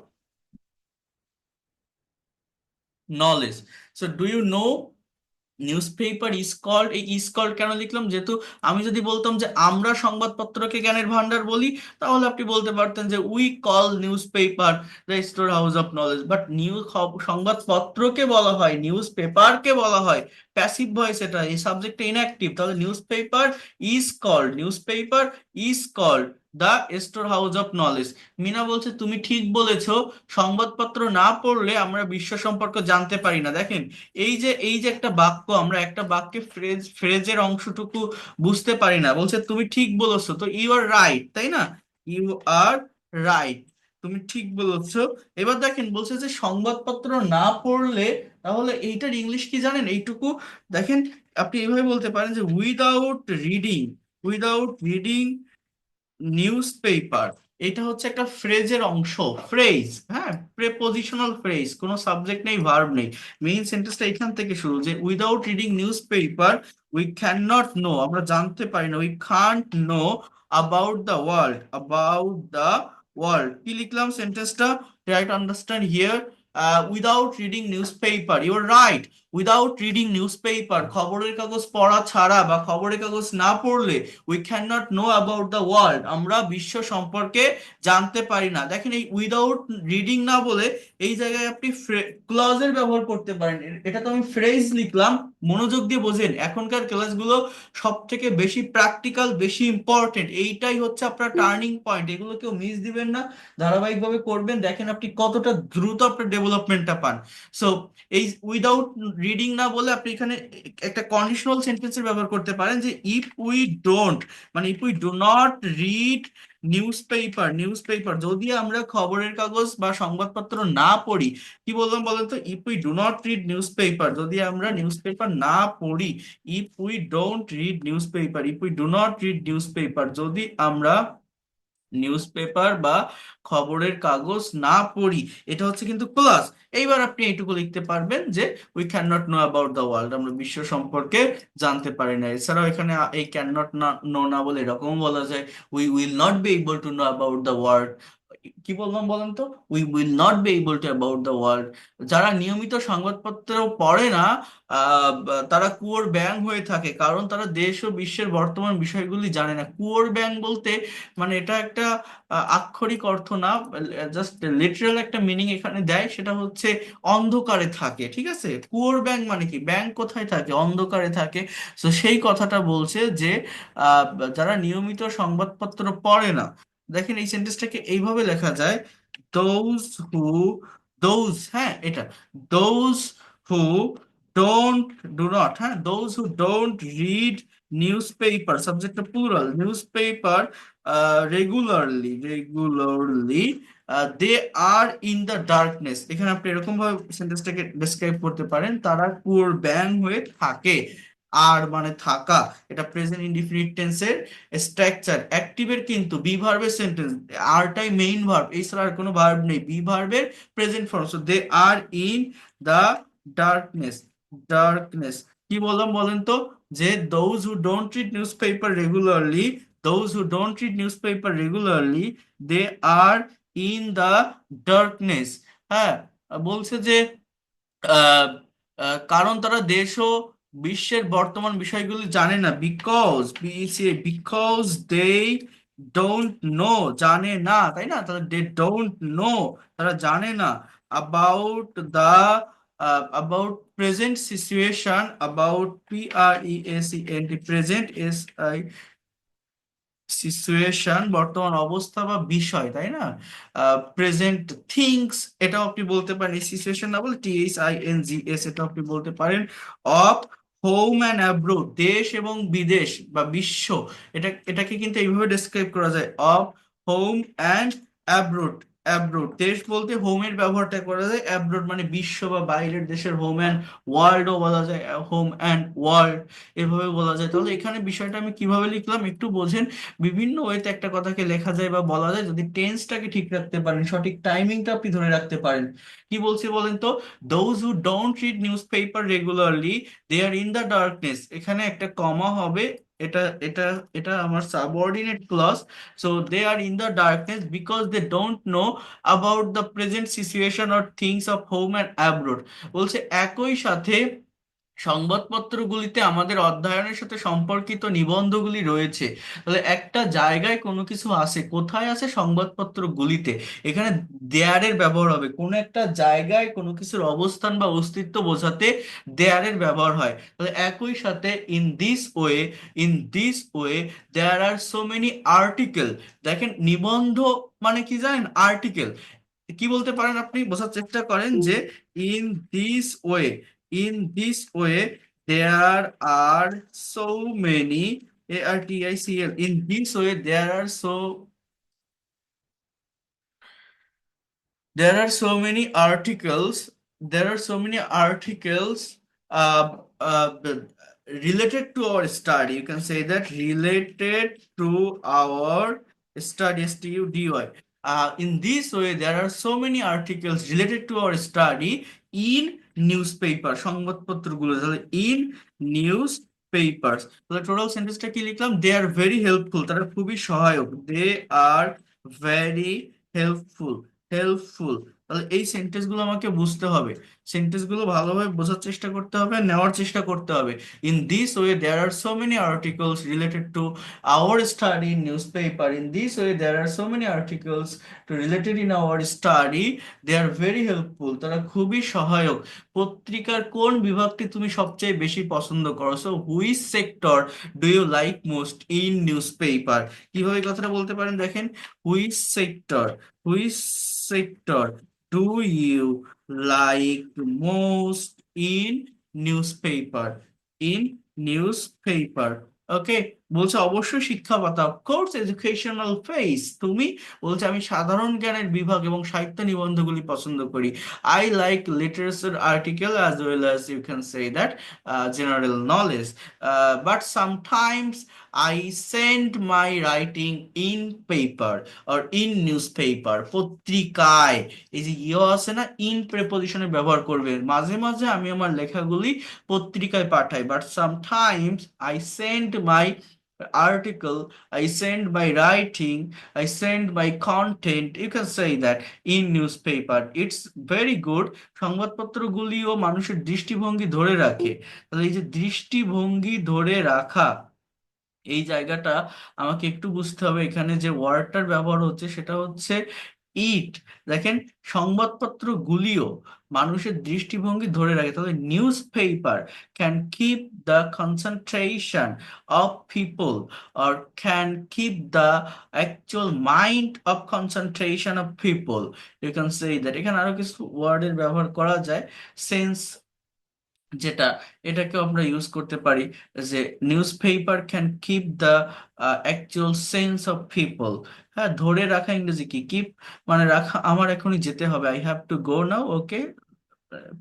knowledge. So do you know newspaper is called, এই is called কেন লিখলাম? যেহেতু আমি যদি বলতাম যে আমরা সংবাদপত্রকে জ্ঞানের ভান্ডার বলি, তাহলে আপনি বলতে পারতেন যে we call news paper the store house of knowledge. But সংবাদপত্রকে বলা হয়, নিউজ পেপারকে বলা হয় প্যাসিভ ভয়েস, এটা এই সাবজেক্টটা ইনঅ্যাক্টিভ। তাহলে newspaper is called, newspaper is called the store house of knowledge. Mina বলছে তুমি ঠিক বলেছো, সংবাদপত্র না পড়লে আমরা বিশ্ব সম্পর্কে জানতে পারি না। দেখেন এই যে একটা বাক্য, আমরা একটা বাক্যে ফ্রেজের অংশটুকু বুঝতে পারি না, বলছে তুমি ঠিক বলেছো, তো ইউ আর রাইট, তাই না? ইউ আর রাইট, তুমি ঠিক বলেছো। এবার দেখেন বলছে যে সংবাদপত্র না পড়লে, তাহলে এইটার ইংলিশ কি জানেন? এইটুকু দেখেন, আপনি এইভাবে বলতে পারেন যে without reading, without reading news paper. এটা হচ্ছে একটা ফ্রেজের অংশ, ফ্রেজ, হ্যাঁ, প্রেপোজিশনাল ফ্রেজ, কোনো সাবজেক্ট নেই, ভার্ব নেই। মেইন সেন্টেন্সটা এখান থেকে শুরু, যে without reading news paper we can not know, আমরা জানতে পারি না, we can't no about the world, about the world. কি লিখলাম সেন্টেন্সটা? Try to understand here. Without reading news paper, your right, without reading news paper, খবরের কাগজ পড়া ছাড়া বা খবরের কাগজ না পড়লে we can not know about the world, আমরা বিশ্ব সম্পর্কে জানতে পারি না। দেখেন এই উইদাউট রিডিং না বলে এই জায়গায় আপনি ক্লজের ব্যবহার করতে পারেন। এটা তো আমি ফ্রেজ লিখলাম, মনোযোগ দিয়ে বোঝেন, এখনকার ক্লাসগুলো সব থেকে বেশি প্র্যাকটিক্যাল, বেশি ইম্পর্টেন্ট, এইটাই হচ্ছে আপনার টার্নিং পয়েন্ট। এগুলো কেউ মিস দিবেন না, ধারাবাহিকভাবে করবেন, দেখেন আপনি কতটা দ্রুত আপনার ডেভেলপমেন্টটা পান। সো এই উইদাউট রিডিং না বলে আপনি এখানে একটা কন্ডিশনাল সেন্টেন্সের ব্যবহার করতে পারেন, যে ইফ উই ডোন্ট, মানে if we do not read news paper, news paper, যদি আমরা খবরের কাগজ বা সংবাদপত্র না পড়ি। কি বললাম বলেন তো? If we do not read news paper, যদি আমরা নিউজ পেপার না পড়ি। If we don't read news paper, if we do not read news paper, যদি আমরা নিউজ পেপার বা খবরের কাগজ না পড়ি। এটা হচ্ছে কিন্তু ক্লাস। এইবার আপনি এইটুকু লিখতে পারবেন যে we can not know about the world, আমরা বিশ্ব সম্পর্কে জানতে পারি না। এছাড়াও এখানে এই ক্যান নট নো না বলে এরকম বলা যায়, we will not be able to know about the world. কি বললাম বলেন তো? We will not be able to about the world. যারা নিয়মিত সংবাদপত্র পড়ে না, তারা কুয়োর ব্যাঙ হয়ে থাকে, কারণ তারা দেশ ও বিশ্বের বর্তমান বিষয়গুলি জানে না। কুয়োর ব্যাঙ বলতে মানে এটা একটা আক্ষরিক অর্থ না, জাস্ট লিটারাল একটা মিনিং এখানে দেয়, সেটা হচ্ছে অন্ধকারে থাকে। ঠিক আছে, কুয়োর ব্যাঙ মানে কি? ব্যাঙ কোথায় থাকে? অন্ধকারে থাকে। তো সেই কথাটা বলছে যে আহ, যারা নিয়মিত সংবাদপত্র পড়ে না। দেখেন এই সেন্টেন্সটাকে এইভাবে লেখা যায়, দোজ হু, দোজ, হ্যাঁ এটা, those who don't, do not, হ্যাঁ, those who don't read news paper, সাবজেক্টটা plural, news paper regularly they are in the darkness. এখানে আপনি এরকম ভাবে সেন্টেন্সটাকে ডেসক্রাইব করতে পারেন, তারা কুয়োর ব্যাং হয়ে থাকে। আর মানে থাকা, এটা প্রেজেন্ট ইনডিফিনিট টেন্সের স্ট্রাকচার। অ্যাক্টিভের কিন্তু বি ভার্বের সেন্টেন্স, আরটাই মেইন ভার্ব, এছাড়া আর কোনো ভার্ব নেই, বি ভার্বের present form. So they are in the darkness. Darkness কি বললাম বলেন তো, যে those who don't read news paper regularly, those who don't read newspaper regularly, they are in the darkness। হ্যাঁ, বলছে যে আহ, কারণ তারা দেশ ও বিশ্বের বর্তমান বিষয়গুলি জানে না, because because they don't know, জানে না, তাই না, তারা দে ডোন্ট নো, তারা জানে না about the about present situation, about PRESENT, present situation, বর্তমান অবস্থা বা বিষয়, তাই না। প্রেজেন্ট থিংস, এটাও আপনি বলতে পারেন, এই সিচুয়েশন না বলে THINGS, এটাও আপনি বলতে পারেন। অফ হোম অ্যান্ড অ্যাব্রোড, দেশ এবং বিদেশ বা বিশ্ব, এটাকে কিন্তু এইভাবে ডেসক্রাইব করা যায়, of home and abroad. Abroad দেশ বলতে হোমের ব্যবহারটা করা যায়, অ্যাব্রোড মানে বিশ্ব বা বাইরের দেশের, হোম অ্যান্ড ওয়ার্ল্ডও বলা যায়, হোম অ্যান্ড ওয়ার্ল্ড এভাবে বলা যায়। তাহলে এখানে বিষয়টা আমি কিভাবে লিখলাম একটু বোঝেন। বিভিন্ন ওয়েতে একটা কথাকে লেখা যায় বা বলা যায়, যদি টেন্সটাকে ঠিক রাখতে পারেন, সঠিক টাইমিংটা আপনি ধরে রাখতে পারেন। কি বলছি বলেন তো, those who don't read news paper regularly, they are in the darkness, এখানে একটা কমা হবে, এটা এটা এটা আমার subordinate clause. So they are in the darkness because they don't know about the present situation or things of home and abroad. বলছে একই সাথে সংবাদপত্রগুলিতে আমাদের অধ্যয়নের সাথে সম্পর্কিত নিবন্ধগুলি রয়েছে। তাহলে একটা জায়গায় কোনো কিছু আছে, কোথায় আছে, সংবাদপত্রগুলিতে, এখানে দেয়ারের ব্যবহার হবে, কোনো একটা জায়গায় কোনো কিছুর অবস্থান বা অস্তিত্ব বোঝাতে দেয়ারের ব্যবহার হয়। তাহলে একই সাথে in this way there are so many article. দেখেন নিবন্ধ মানে কি জানেন, আর্টিকেল। কি বলতে পারেন আপনি, বোঝার চেষ্টা করেন যে in this way, in this way there are so many, ARTICL, in this way there are so many articles related to our study. You can say that related to our study, STUDY. In this way, there are so many articles related to our study in newspaper, সংবাদপত্রগুলো, তাহলে in newspapers। তাহলে total সেন্টেন্সটা কি লিখলাম, দে are very helpful, তারা খুবই সহায়ক, দে are very helpful. Helpful, তাহলে এই সেন্টেন্স গুলো আমাকে বুঝতে হবে, সেন্টেন্স গুলো ভালোভাবে বোঝার চেষ্টা করতে হবে, নেওয়ার চেষ্টা করতে হবে। In this way there are so many articles related to our study in newspaper, in this way there are so many articles to related in our study, they are very helpful, তারা খুবই সহায়ক। পত্রিকার কোন বিভাগটি তুমি সবচেয়ে বেশি পছন্দ করো, so which sector do you like most in newspaper. কিভাবে এই কথাটা বলতে পারেন দেখেন, which sector, which sector do you like most in newspaper? In newspaper. ওকে, বলছে অবশ্যই শিক্ষা পাতা, অফকোর্স এডুকেশনাল ফেজ। তুমি, বলছে আমি সাধারণ জ্ঞানের বিভাগ এবং সাহিত্য নিবন্ধগুলি পছন্দ করি। I like literature article as well as you can say that general knowledge, but sometimes I send my writing in paper আর ইন নিউজ পেপার, পত্রিকায়। এই যে ইয়ে আছে না, ইন প্রেপোজিশনের ব্যবহার করবে, মাঝে মাঝে আমি আমার লেখাগুলি পত্রিকায় পাঠাই, but sometimes I send my article, I send my writing, I send my content, you can say that, in newspaper. It's very good। সংবাদপত্রগুলিও মানুষের দৃষ্টিভঙ্গি ধরে রাখে। তাহলে এই যে দৃষ্টিভঙ্গি ধরে রাখা, এই জায়গাটা আমাকে একটু বুঝতে হবে। এখানে যে ওয়ার্ডটার ব্যবহার হচ্ছে সেটা হচ্ছে ইট। দেখেন সংবাদপত্রগুলিও মানুষের দৃষ্টিভঙ্গি ধরে রাখে, তাহলে newspaper can keep the concentration of people, or can keep the actual mind of concentration of people, you can say that. এখানে আরো কিছু ওয়ার্ডের ব্যবহার করা যায়, সেন্স যেটা, এটাকেও আমরা ইউজ করতে পারি যে news paper can keep the actual sense of people. হ্যাঁ, ধরে রাখা ইংরেজি কি, কিপ মানে রাখা। আমার এখনই যেতে হবে, আই হ্যাভ টু গো নাও, ওকে,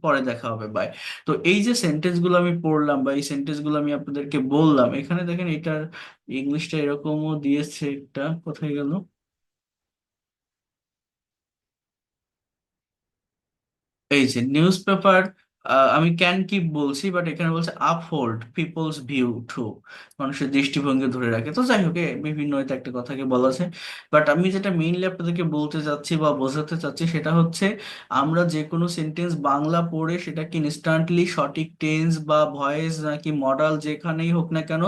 পরে দেখা হবে, বাই। তো এই যে সেন্টেন্স গুলো আমি পড়লাম বা এই সেন্টেন্স গুলো আমি আপনাদেরকে বললাম, এখানে দেখেন এটার ইংলিশটা এরকমও দিয়েছে একটা, কোথায় গেল, এই যে নিউজ পেপার, আমি ক্যান কিপ বলছি, বাট এখানে বলছে আপহোল্ড পিপলস ভিউ টু, মানুষের দৃষ্টিভঙ্গি ধরে রাখে। তো যাই হোক, বিভিন্ন হয়তো একটা কথাকে বলা যায়। বাট আমি যেটা মেইনলি আপনাদেরকে বলতে চাচ্ছি বা বোঝাতে চাচ্ছি সেটা হচ্ছে, আমরা যে কোনো সেন্টেন্স বাংলা পড়ে সেটাকে ইনস্ট্যান্টলি সঠিক টেন্স বা ভয়েস নাকি মডাল যেখানেই হোক না কেন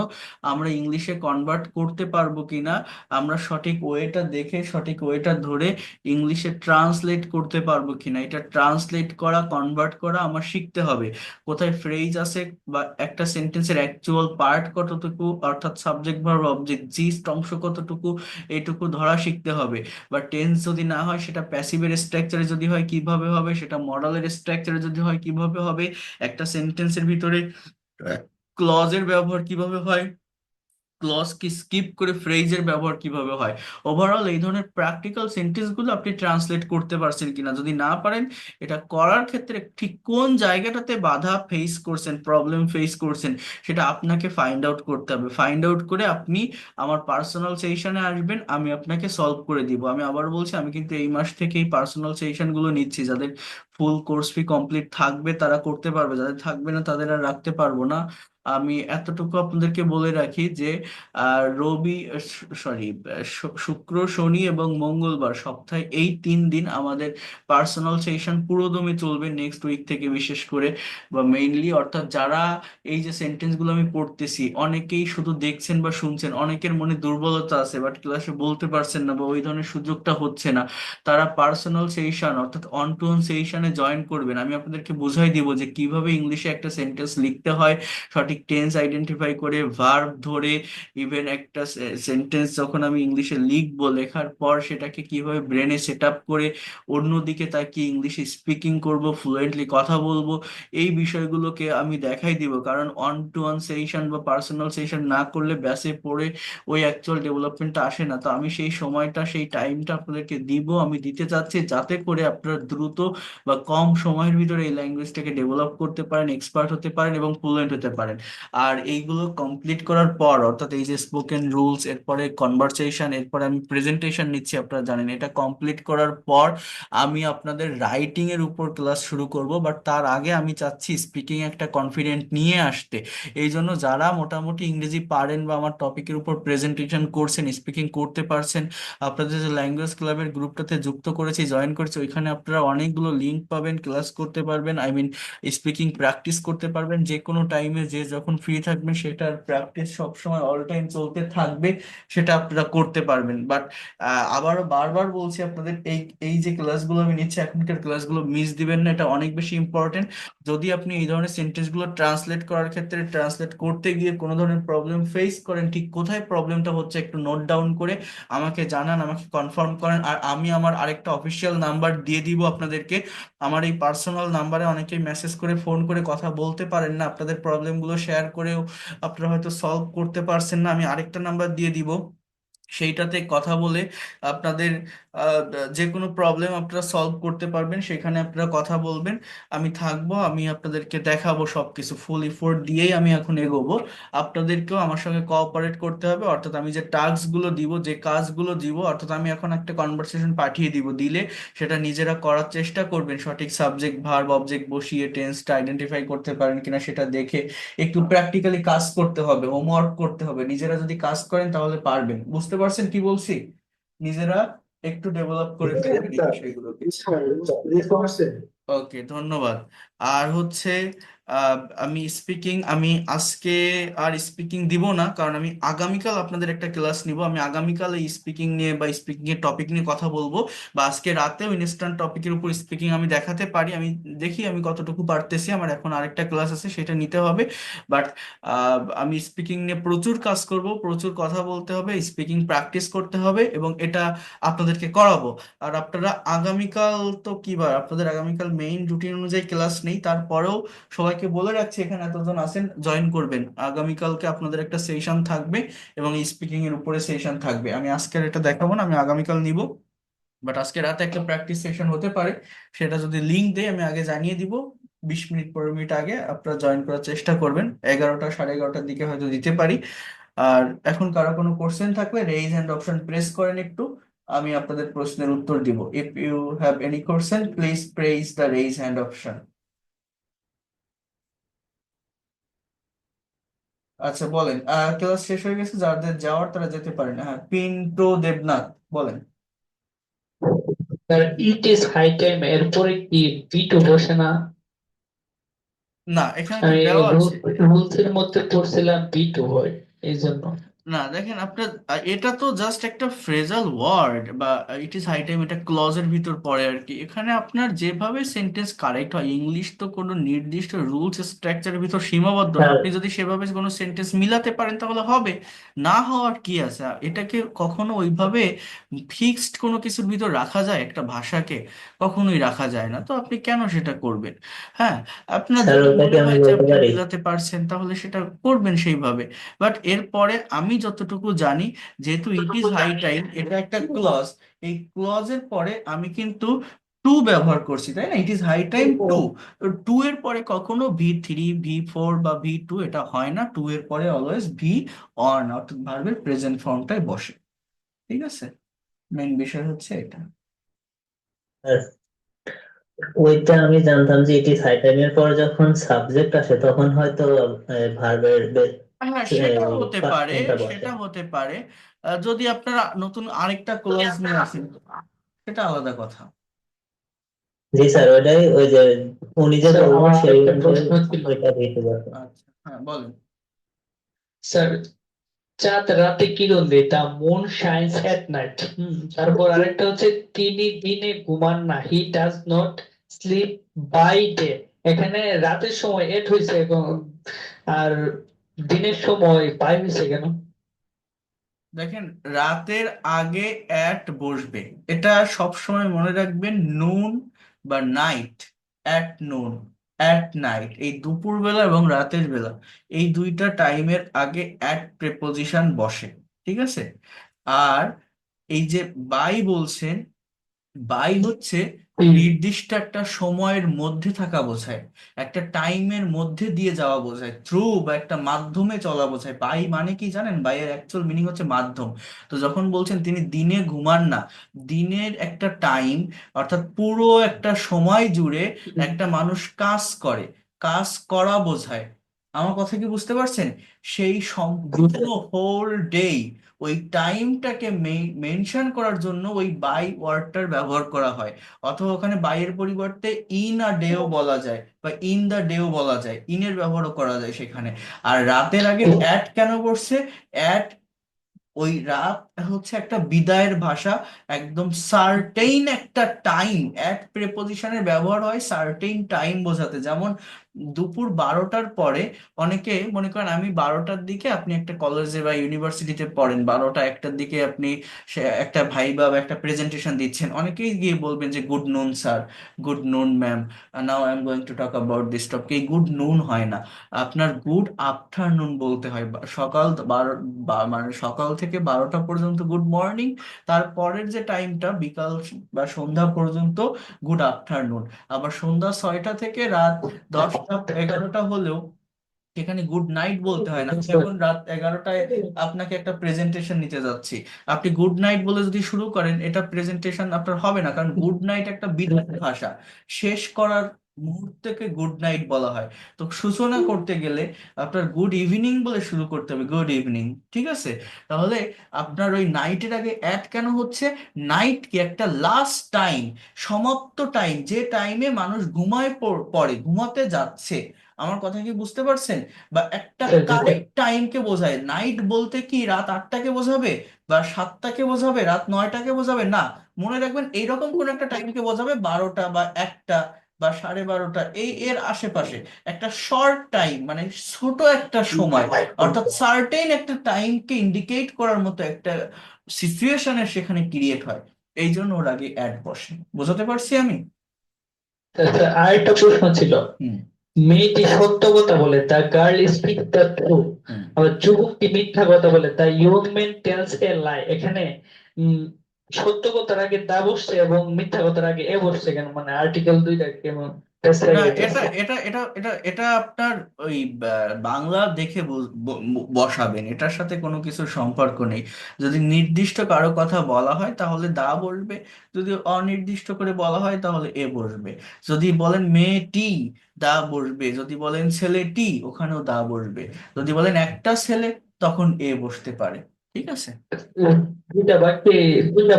আমরা ইংলিশে কনভার্ট করতে পারবো কিনা, আমরা সঠিক ওয়েটা দেখে সঠিক ওয়েটা ধরে ইংলিশে ট্রান্সলেট করতে পারবো কিনা, এটা ট্রান্সলেট করা কনভার্ট করা আমার শিখতে হবে। কোথায় ফ্রেজ আছে বা একটা সেন্টেন্সের অ্যাকচুয়াল পার্ট কতটুকু, অর্থাৎ সাবজেক্ট ভার্ব অবজেক্ট জিস্ট অংশ কতটুকু, এইটুকু ধরা শিখতে হবে। বা টেন্স যদি না হয় সেটা প্যাসিভের স্ট্রাকচারে যদি হয় কিভাবে হবে, সেটা মডালের স্ট্রাকচারে যদি হয় কিভাবে হবে, একটা সেন্টেন্সের ভিতরে ক্লজের ব্যবহার কিভাবে হয়, ক্লজ কি স্কিপ করে ফ্রেজের ব্যবহার কিভাবে হয়। ওভারঅল এই ধরনের প্র্যাকটিক্যাল সেন্টেন্স গুলো আপনি ট্রান্সলেট করতে পারছেন কিনা, যদি না পারেন এটা করার ক্ষেত্রে ঠিক কোন জায়গাটাতে বাধা ফেস করছেন, প্রবলেম ফেস করছেন, সেটা আপনাকে ফাইন্ড আউট করতে হবে। ফাইন্ড আউট করে আপনি আমার পার্সোনাল সেশনে আসবেন, আমি আপনাকে সলভ করে দিব। আমি আবার বলছি, আমি কিন্তু এই মাস থেকেই পার্সোনাল সেশন গুলো নিচ্ছি। যাদের ফুল কোর্স ফি কমপ্লিট থাকবে তারা করতে পারবে, যাদের থাকবে না তাদের আর রাখতে পারবো না। আমি এতটুকু আপনাদেরকে বলে রাখি যে রবি, সরি, শুক্র শনি এবং মঙ্গলবার সপ্তাহে এই 3 দিন আমাদের পার্সোনাল সেশন পুরোদমে চলবে, নেক্সট উইক থেকে বিশেষ করে বা মেইনলি। অর্থাৎ যারা এই যে সেন্টেন্স গুলো আমি পড়তেছি, অনেকেই শুধু দেখছেন বা শুনছেন, অনেকের মনে দুর্বলতা আছে বাট ক্লাসে বলতে পারছেন না বা ওই ধরনের সুযোগটা হচ্ছে না, তারা পার্সোনাল সেশন অর্থাৎ অন টু অন সেশনে জয়েন করবেন। আমি আপনাদেরকে বুঝাই দিব যে কিভাবে ইংলিশে একটা সেন্টেন্স লিখতে হয়, সঠিক টেন্স আইডেন্টিফাই করে ভার্ব ধরে, ইভেন একটা সেন্টেন্স যখন আমি ইংলিশে লিখবো, লেখার পর সেটাকে কিভাবে ব্রেনে সেট আপ করে অন্যদিকে তাকিয়ে ইংলিশে স্পিকিং করব, ফ্লুয়েন্টলি কথা বলবো, এই বিষয়গুলোকে আমি দেখাই দিব। কারণ অন টু অন সেশন বা পার্সোনাল সেশন না করলে ব্যাসে পড়ে ওই অ্যাকচুয়াল ডেভেলপমেন্টটা আসে না। তো আমি সেই সময়টা সেই টাইমটা আপনাদেরকে দিব, আমি দিতে চাচ্ছি যাতে করে আপনারা দ্রুত বা কম সময়ের ভিতরে এই ল্যাঙ্গুয়েজটাকে ডেভেলপ করতে পারেন, এক্সপার্ট হতে পারেন এবং ফ্লুয়েন্ট হতে পারেন। আর এইগুলো কমপ্লিট করার পর, অর্থাৎ এই যে স্পোকেন রুলস, এরপরে কনভারসেশন, এরপরে আমি প্রেজেন্টেশন নিচ্ছি, আপনারা জানেন, এটা কমপ্লিট করার পর আমি আপনাদের রাইটিং এর উপর ক্লাস শুরু করব। বাট তার আগে আমি চাচ্ছি স্পিকিং একটা কনফিডেন্ট নিয়ে আসতে। এই জন্য যারা মোটামুটি ইংরেজি পারেন বা আমার টপিকের উপর প্রেজেন্টেশন করছেন, স্পিকিং করতে পারছেন, আপনাদের যে ল্যাঙ্গুয়েজ ক্লাবের গ্রুপটাতে যুক্ত করেছি, জয়েন করেছি, ওইখানে আপনারা অনেকগুলো লিঙ্ক পাবেন, ক্লাস করতে পারবেন, আই মিন স্পিকিং প্র্যাকটিস করতে পারবেন যে কোনো টাইমে, যে যখন ফ্রি থাকবেন, সেটার প্র্যাকটিস সবসময় অল টাইম চলতে থাকবে, সেটা আপনারা করতে পারবেন। বাট আবারও বারবার বলছি আপনাদের, এই এই যে ক্লাসগুলো আমি নিচ্ছি, এখনকার ক্লাসগুলো মিস দিবেন না, এটা অনেক বেশি ইম্পর্টেন্ট। যদি আপনি এই ধরনের সেন্টেন্সগুলো ট্রান্সলেট করার ক্ষেত্রে, ট্রান্সলেট করতে গিয়ে কোনো ধরনের প্রবলেম ফেস করেন, ঠিক কোথায় প্রবলেমটা হচ্ছে একটু নোট ডাউন করে আমাকে জানান, আমাকে কনফার্ম করেন। আর আমি আমার আরেকটা অফিসিয়াল নাম্বার দিয়ে দিব আপনাদেরকে। আমার এই পার্সোনাল নাম্বারে অনেকেই মেসেজ করে ফোন করে কথা বলতে পারেন না, আপনাদের প্রবলেমগুলো শেয়ার করেও আপনারা হয়তো সলভ করতে পারছেন না, আমি আরেকটা নাম্বার দিয়ে দিব। সেইটাতে কথা বলে আপনাদের আহ, যে কোনো প্রবলেম আপনারা সলভ করতে পারবেন, সেখানে আপনারা কথা বলবেন, আমি থাকবো, আমি আপনাদেরকে দেখাবো সবকিছু, ফুল এফোর্ট দিয়েই আমি এখন এগোবো। আপনাদেরকেও আমার সঙ্গে কোঅপারেট করতে হবে। অর্থাৎ আমি যে টাস্ক গুলো দিব, যে কাজগুলো দিব, অর্থাৎ আমি এখন একটা কনভারসেশন পাঠিয়ে দিব, দিলে সেটা নিজেরা করার চেষ্টা করবেন, সঠিক সাবজেক্ট ভার্ব অবজেক্ট বসিয়ে টেন্সটা আইডেন্টিফাই করতে পারেন কিনা সেটা দেখে। একটু প্র্যাকটিক্যালি কাজ করতে হবে, হোমওয়ার্ক করতে হবে, নিজেরা যদি কাজ করেন তাহলে পারবেন। বুঝতে পারছেন কি বলছি? নিজেরা একটু ডেভেলপ করে ফেলবেন এই বিষয়গুলোকে। ওকে, ধন্যবাদ। আর হচ্ছে আহ, আমি আজকে আর স্পিকিং দিব না, কারণ আমি আগামীকাল আপনাদের একটা ক্লাস নিব। আমি আগামীকাল এই স্পিকিং নিয়ে বা স্পিকিং এর টপিক নিয়ে কথা বলবো, বা আজকে রাতেও ইনস্ট্যান্ট টপিকের উপর স্পিকিং আমি দেখাতে পারি, আমি দেখি আমি কতটুকু পারতেছি। আমার এখন আরেকটা ক্লাস আছে, সেটা নিতে হবে। বাট আমি স্পিকিং নিয়ে প্রচুর কাজ করব, প্রচুর কথা বলতে হবে, স্পিকিং প্র্যাকটিস করতে হবে, এবং এটা আপনাদেরকে করাবো। আর আপনারা আগামীকাল, তো কি বার আপনাদের আগামীকাল মেইন রুটিন অনুযায়ী ক্লাস নেই, তারপরেও সবাইকে বলে রাখছি এখানে এতজন আছেন, জয়েন করবেন। আগামীকালকে আপনাদের একটা সেশন থাকবে এবং স্পিকিং এর উপরে সেশন থাকবে। আমি আজকের এটা দেখাবো না, আমি আগামীকাল নিব। বাট আজকে রাতে একটা প্র্যাকটিস সেশন হতে পারে, সেটা যদি লিঙ্ক দেয় আমি আগে জানিয়ে দিব। 20 মিনিট 15 মিনিট আগে আপনারা জয়েন করার চেষ্টা করবেন, 11টা 11:30টার দিকে হয়তো দিতে পারি। আর এখন কারো কোনো কোশ্চেন থাকলে রেইজ হ্যান্ড অপশন প্রেস করেন একটু, আমি আপনাদের প্রশ্নের উত্তর দিব। If you have any question please press the raise hand option. আচ্ছা বলেন, ক্লাস শেষ হয়ে গেছে, যাদের যাওয়ার তারা যেতে পারেন। হ্যাঁ, পিন্টো দেবনাথ বলেন। Sir it is high time এরপরে কি বিটু বসে না? না, এখানে তো আমি দেওয়া আছে। রুলস এর মধ্যে পড়ছিলাম বিটু হয়, এই জন্য। না দেখেন আপনার, এটা তো জাস্ট একটা ফ্রেজাল ওয়ার্ড, বা ইট ইজ হাই টাইম, এটা ক্লজের ভিতর পড়ে আর কি। এখানে আপনার যেভাবে সেন্টেন্স কারেক্ট হয়, ইংলিশ তো কোনো নির্দিষ্ট রুলস স্ট্রাকচারের ভিতর সীমাবদ্ধ না। স্যার আপনি যদি সেভাবে কোনো সেন্টেন্স মিলাতে পারেন তাহলে হবে, না হওয়ার কি আছে? এটাকে কখনো ওইভাবে ফিক্সড কোনো কিছুর ভিতর রাখা যায় একটা ভাষাকে? কখনোই রাখা যায় না, তো আপনি কেন সেটা করবেন? হ্যাঁ, আপনার স্যার যদি ওটা কি মনে আমি হয় যে বলতে আপনি পারি? মিলাতে পারছেন তাহলে সেটা করবেন সেইভাবে। বাট এরপরে আমি যতটুকু জানি, যেহেতু ইট ইজ হাই টাইম এটা একটা ক্লজ, এই ক্লজের পরে আমি কিন্তু টু ব্যবহার করছি, তাই না? It is high time to. To এর পরে কখনো V3 V4 বা V2 এটা হয় না, টু এর পরে অলওয়েজ অন অর্থাৎ ভার্বের প্রেজেন্ট ফর্মটাই বসে। ঠিক আছে, মেইন বিষয় হচ্ছে এটা। স্যার, ওইটা আমি জানতাম যে এটি হাই টাইমের পর যখন সাবজেক্ট আসে তখন হয়তো ভার্বের হ্যাঁ সেটা হতে ফার্স্ট পারে, ফর্মটা বসে। সেটা হতে পারে। যদি আপনারা নতুন আরেকটা ক্লজ নিয়ে আসেন সেটা আলাদা কথা। জি স্যার, ওইটাই ওই যে উনি যে স্যার বললো আমার সেই একটা অনুযায়ী প্রশ্ন ছিল। ওইটা দিতে পারবে। আচ্ছা হ্যাঁ বলেন। স্যার, চাঁদ রাতে কিরণ দেয়, তা মুন শাইনস এট নাইট। তারপর আরেকটা হচ্ছে তিনি দিনে ঘুমান না, he does not sleep by day. এখানে রাতের সময় এট হয়েছে আর দিনের সময় বাই হয়েছে কেন? দেখেন, রাতের আগে অ্যাট বসবে, এটা সব সময় মনে রাখবেন। নুন বা night, at noon, at night, এই দুপুর বেলা এবং রাতের বেলা এই দুইটা টাইমের আগে অ্যাট প্রেপোজিশন বসে। ঠিক আছে। আর এই যে বাই বলছেন, বাই হচ্ছে হুম। নির্দিষ্ট একটা সময়ের মধ্যে থাকা বোঝায়, একটা টাইমের মধ্যে দিয়ে যাওয়া বোঝায়, থ্রু বা একটা মাধ্যমে চলা বোঝায়। বাই মানে কি জানেন? বাইয়ের অ্যাকচুয়াল মিনিং হচ্ছে মাধ্যম। তো যখন বলছেন তিনি দিনে ঘুমান না, দিনের একটা টাইম অর্থাৎ পুরো একটা সময় জুড়ে একটা মানুষ কাজ করে, কাজ করা বোঝায়। আমার কথা কি বুঝতে পারছেন? সেই সম্পূর্ণ হোল ডে, ওই টাইমটাকে মেনশন করার জন্য ওই বাই ওয়ার্ডটার ব্যবহার করা হয়। অথবা ওখানে বাই এর পরিবর্তে ইন আ ডেও বলা যায়, বা ইন দা ডেও বলা যায়, ইনের ব্যবহারও করা যায় সেখানে। আর রাতের আগে অ্যাট কেন করছে? অ্যাট, ওই রাত হচ্ছে একটা বিদায়ের ভাষা, একদম সার্টেইন একটা টাইম। অ্যাট প্রেপোজিশনের ব্যবহার হয় সার্টেইন টাইম বোঝাতে। যেমন দুপুর 12টার পরে, অনেকে মনে করেন আমি 12টার দিকে, আপনি একটা কলেজে বা ইউনিভার্সিটিতে পড়েন, 12টা 1টার দিকে আপনি একটা ভাইবা বা একটা প্রেজেন্টেশন দিচ্ছেন, অনেকেই গিয়ে বলবেন যে গুড নুন স্যার, গুড নুন ma'am, now I am going to talk about this topic. এই গুড নুন হয় না, আপনার গুড আফটারনুন বলতে হয়। সকাল 12, মানে সকাল থেকে 12টা পর্যন্ত গুড মর্নিং, তারপরের যে টাইমটা বিকাল বা সন্ধ্যা পর্যন্ত গুড আফটারনুন। আবার সন্ধ্যা 6টা থেকে রাত 10টা 11টা হলেও সেখানে গুড নাইট বলতে হয় না। যেমন রাত 11টায় আপনাকে একটা প্রেজেন্টেশন নিতে যাচ্ছি, আপনি গুড নাইট বলে যদি শুরু করেন, এটা প্রেজেন্টেশন আপনার হবে না, কারণ গুড নাইট একটা বিদায় ভাষা, শেষ করার মুহূর্তকে গুড নাইট বলা হয়। তো সূচনা করতে গেলে আপনার গুড ইভিনিং বলে শুরু করতে হবে, গুড ইভিনিং। ঠিক আছে। তাহলে আপনার ওই নাইটের আগে অ্যাট কেন হচ্ছে? নাইট কি একটা লাস্ট টাইম, সমাপ্ত টাইম, যে টাইমে মানুষ ঘুমায় পড়ে, ঘুমাতে যাচ্ছে। আমার কথা কি বুঝতে পারছেন? বা একটা স্যার যেটা কারেক্ট টাইমকে বোঝায়। নাইট বলতে কি রাত 8টাকে বোঝাবে বা 7টাকে বোঝাবে, রাত 9টাকে বোঝাবে না। মনে রাখবেন এইরকম কোন একটা টাইমকে বোঝাবে, 12টা বা 1টা বা 12:30, এই এর আশেপাশে একটা শর্ট টাইম, মানে ছোট একটা সময়, অর্থাৎ সার্টেন একটা টাইমকে ইন্ডিকেট করার মতো একটা সিচুয়েশনের সেখানে ক্রিয়েট হয়। এই জন্য ওর আগে অ্যাড বসে। বোঝাতে পারছি আমি? স্যার, আরেকটা প্রশ্ন ছিল, হুম মেয়েটি সত্য কথা বলে, the girl speak the truth. হুম আবার যুবকটি মিথ্যা কথা বলে, the young man tells a lie. এখানে উম, সত্য কথার আগে দা বসছে এবং মিথ্যা কথার আগে এ বসছে কেন, মানে আর্টিকেল দুইটা কেমন পেঁচায় না, এটা যাইতেছে। এটা এটা এটা এটা আপনার ওই বাংলা দেখে বসাবেন, এটার সাথে কোনো কিছু সম্পর্ক নেই। যদি নির্দিষ্ট কারো কথা বলা হয় তাহলে দা বসবে, যদি অনির্দিষ্ট করে বলা হয় তাহলে এ বসবে। যদি বলেন মেয়েটি, দা বসবে। যদি বলেন ছেলেটি, ওখানেও দা বসবে। যদি বলেন একটা ছেলে, তখন এ বসতে পারে। ঠিক আছে? উম, দুইটা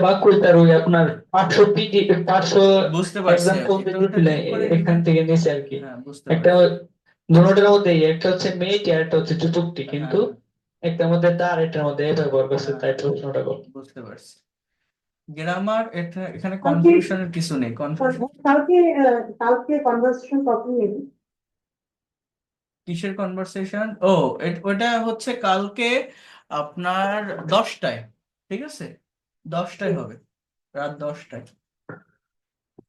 বাক্যই তার ওই আপনার 500 বুঝতে পারছি, এক্সাম্পল যে এটা ওটা দিছিলেন ঠিক করে এখান দিবেন। থেকে নিচে আর কি। হ্যাঁ, বুঝতে একটা পারছি। দুটোটার মধ্যে একটা হচ্ছে মেয়েটি আর একটা হচ্ছে যুবকটি, হ্যাঁ কিন্তু হ্যাঁ একটার মধ্যে তার একটার মধ্যে এ ব্যবহার করছে, হ্যাঁ তাই প্রশ্নটা করো। বুঝতে পারছি। গ্রামার, এটা এখানে কালকে কনফিউশনের কিছু নেই, কনফিউশন কালকে কালকে কনভার্সেশন কখন নেবে? কিসের কনভারসেশন? ও, ওটা হচ্ছে কালকে আপনার 10টায়। ঠিক আছে, 10টায় হবে, রাত 10টায়।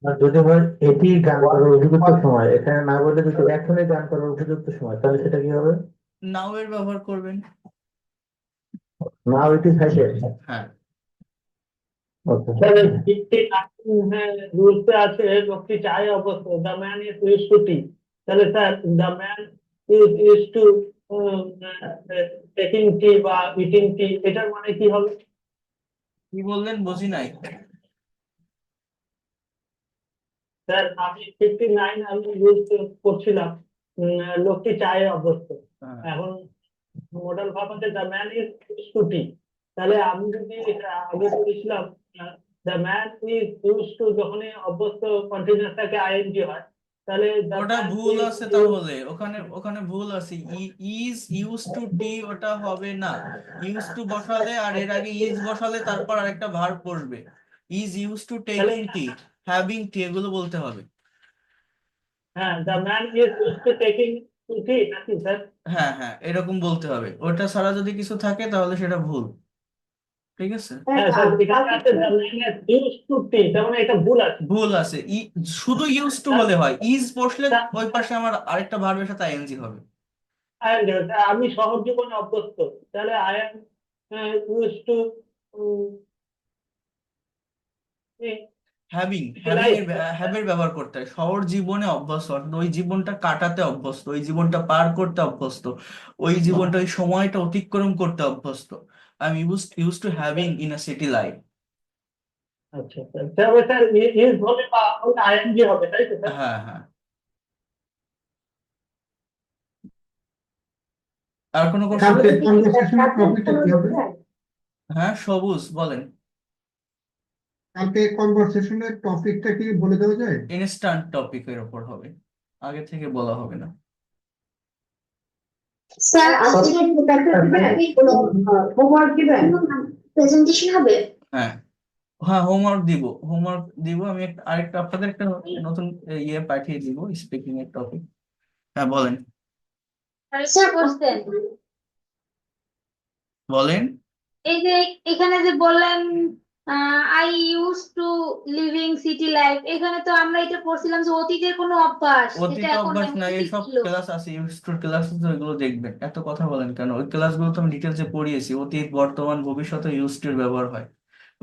আর যদি হয় এটি গান করার উপযুক্ত সময়, এখানে না বলে যদি এখনই গান করার উপযুক্ত সময়, তাহলে সেটা কি হবে? নাও এর ব্যবহার করবেন। না ওইটি থাকে। হ্যাঁ, ওকে। স্যার 59 রুলসে আছে লোকটি চায় অবস্থা, the man is use to tea. তাহলে sir the man is use to taking tea বা ইটিং টি, এটার মানে কি হবে? কি বললেন, বুঝি নাই। স্যার আমি 59 আমি ইউজ করছিলাম, লোকটি চায় অভ্যস্ত। হ্যাঁ, এখন মডেল ভাব হচ্ছে the man is use to tea. তাহলে আমি যদি আগে বলেছিলাম the man is use to, যখনই অভ্যস্ত কন্টিনিউয়াস থাকে আইএনজি হয়, তাহলে দ্য ওটা ম্যান ভুল ইজ আছে, ইউজ। তাহলে ওখানে ওখানে ভুল আছে। ইজ ইউজ টু টি ওটা হবে না। ইউজ টু বসালে আর এর আগে ইজ বসালে তারপর আরেকটা ভার্ব বসবে। ইজ ইউজ টু তাহলে টেকিং টি, হ্যাভিং টি, এগুলো বলতে হবে। হ্যাঁ, the man is use to taking টি নাকি স্যার? হ্যাঁ হ্যাঁ, এরকম বলতে হবে। ওটা ছাড়া যদি কিছু থাকে তাহলে সেটা ভুল। ঠিক আছে? হ্যাঁ স্যার, এখানে আছে the man is use to tea, তার মানে এটা ভুল আছে। ভুল আছে। শুধু ইউজ টু স্যার, হলে হয়, ইজ বসলে স্যার, ওই পাশে আমার আরেকটা ভার্বের সাথে আইএনজি হবে। আমি শহর জীবনে অভ্যস্ত, তাহলে I am use to having, having utilize. এর হ্যাভের ব্যবহার করতে হয়। শহর জীবনে অভ্যস্ত অর্থাৎ ওই জীবনটা কাটাতে অভ্যস্ত, ওই জীবনটা পার করতে অভ্যস্ত, ওই জীবনটা, ওই সময়টা অতিক্রম করতে অভ্যস্ত। I am use to having in a city life. আচ্ছা স্যার, তাহলে স্যার ইজ হবে বা আইএনজি হবে, তাই তো স্যার? হ্যাঁ হ্যাঁ। আর কোনো কোশ্চেন? কালকে কনভার্সেশনের টপিকটা কি হবে? হ্যাঁ, সবুজ বলেন। কালকে কনভার্সেশনের টপিকটা কি বলে দেওয়া যায়? ইনস্ট্যান্ট টপিকের ওপর হবে, আগে থেকে বলা হবে না। স্যার আজকে কি ব্যাপারটা দিবেন, কোনো হোমওয়ার্ক দিবেন, প্রেজেন্টেশন হবে? হ্যাঁ হ্যাঁ, হোমওয়ার্ক দিব, হোমওয়ার্ক দিব। আমি আরেকটা আপনাদের একটা নতুন ইয়ে পাঠিয়ে দিব, স্পিকিং এর টপিক। হ্যাঁ বলেন। স্যার বলতেন, বলেন। এই যে এখানে যে বললেন I use to living city life, এখানে তো আমরা এটা পড়ছিলাম যে অতীতের কোনো অভ্যাস, এটা অতীত এখন অভ্যাস নাই, না, অতীত এইসব ছিল। ক্লাস আছে, ইনস্টিটিউট ক্লাস আছে, ওইগুলো দেখবেন। এত কথা বলেন কেন? ওই ক্লাসগুলো তো আমি ডিটেলসে পড়িয়েছি। অতীত, বর্তমান, ভবিষ্যতে ইউজ টু ব্যবহার হয়।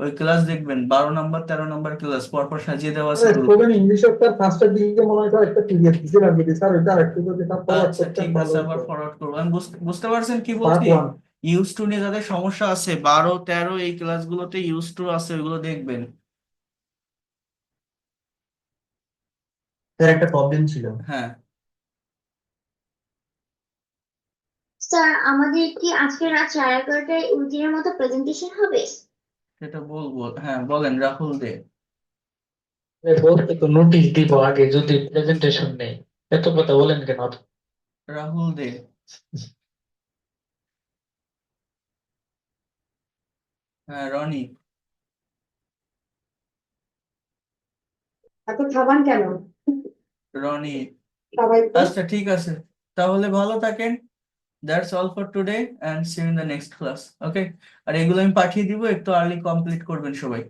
ওই ক্লাস দেখবেন, 12 নম্বর 13 নম্বর ক্লাস পরপর সাজিয়ে দেওয়া আছে গ্রুপে। স্পোকেন ইংলিশের তার ফার্স্টের দিকে মনে হয় একটা পিডিএফ দিছিলাম, যদি স্যার ওইটা আরেকটু যদি স্যার ফরওয়ার্ড আচ্ছা করতেন ঠিক ভালো আছে, আবার হতো। ফরওয়ার্ড করবো। আমি বুঝতে পারছেন কি পার্ট বলছি? ওয়ান। ইউজ টু নিয়ে যাদের সমস্যা আছে, 12 13 এই ক্লাসগুলোতে ইউজ টু আছে, ওইগুলো দেখবেন। স্যার একটা প্রবলেম ছিল। হ্যাঁ, স্যার আমাদের কি আজকে রাত 11:30টায় উইকের মতো প্রেজেন্টেশন হবে? সেটা বলবো। হ্যাঁ বলেন, রাহুল দে। বলতে তো নোটিশ দিব আগে যদি প্রেজেন্টেশন নেই, এত কথা বলেন কেন? রাহুল দে। হ্যাঁ, রনি। এত খাবার কেন রনি। সবাইকে? আচ্ছা ঠিক আছে, তাহলে ভালো থাকেন। That's all for today, and see you in the next class. Okay. আর এগুলো আমি পাঠিয়ে দিব, একটু আর্লি কমপ্লিট করবেন সবাই।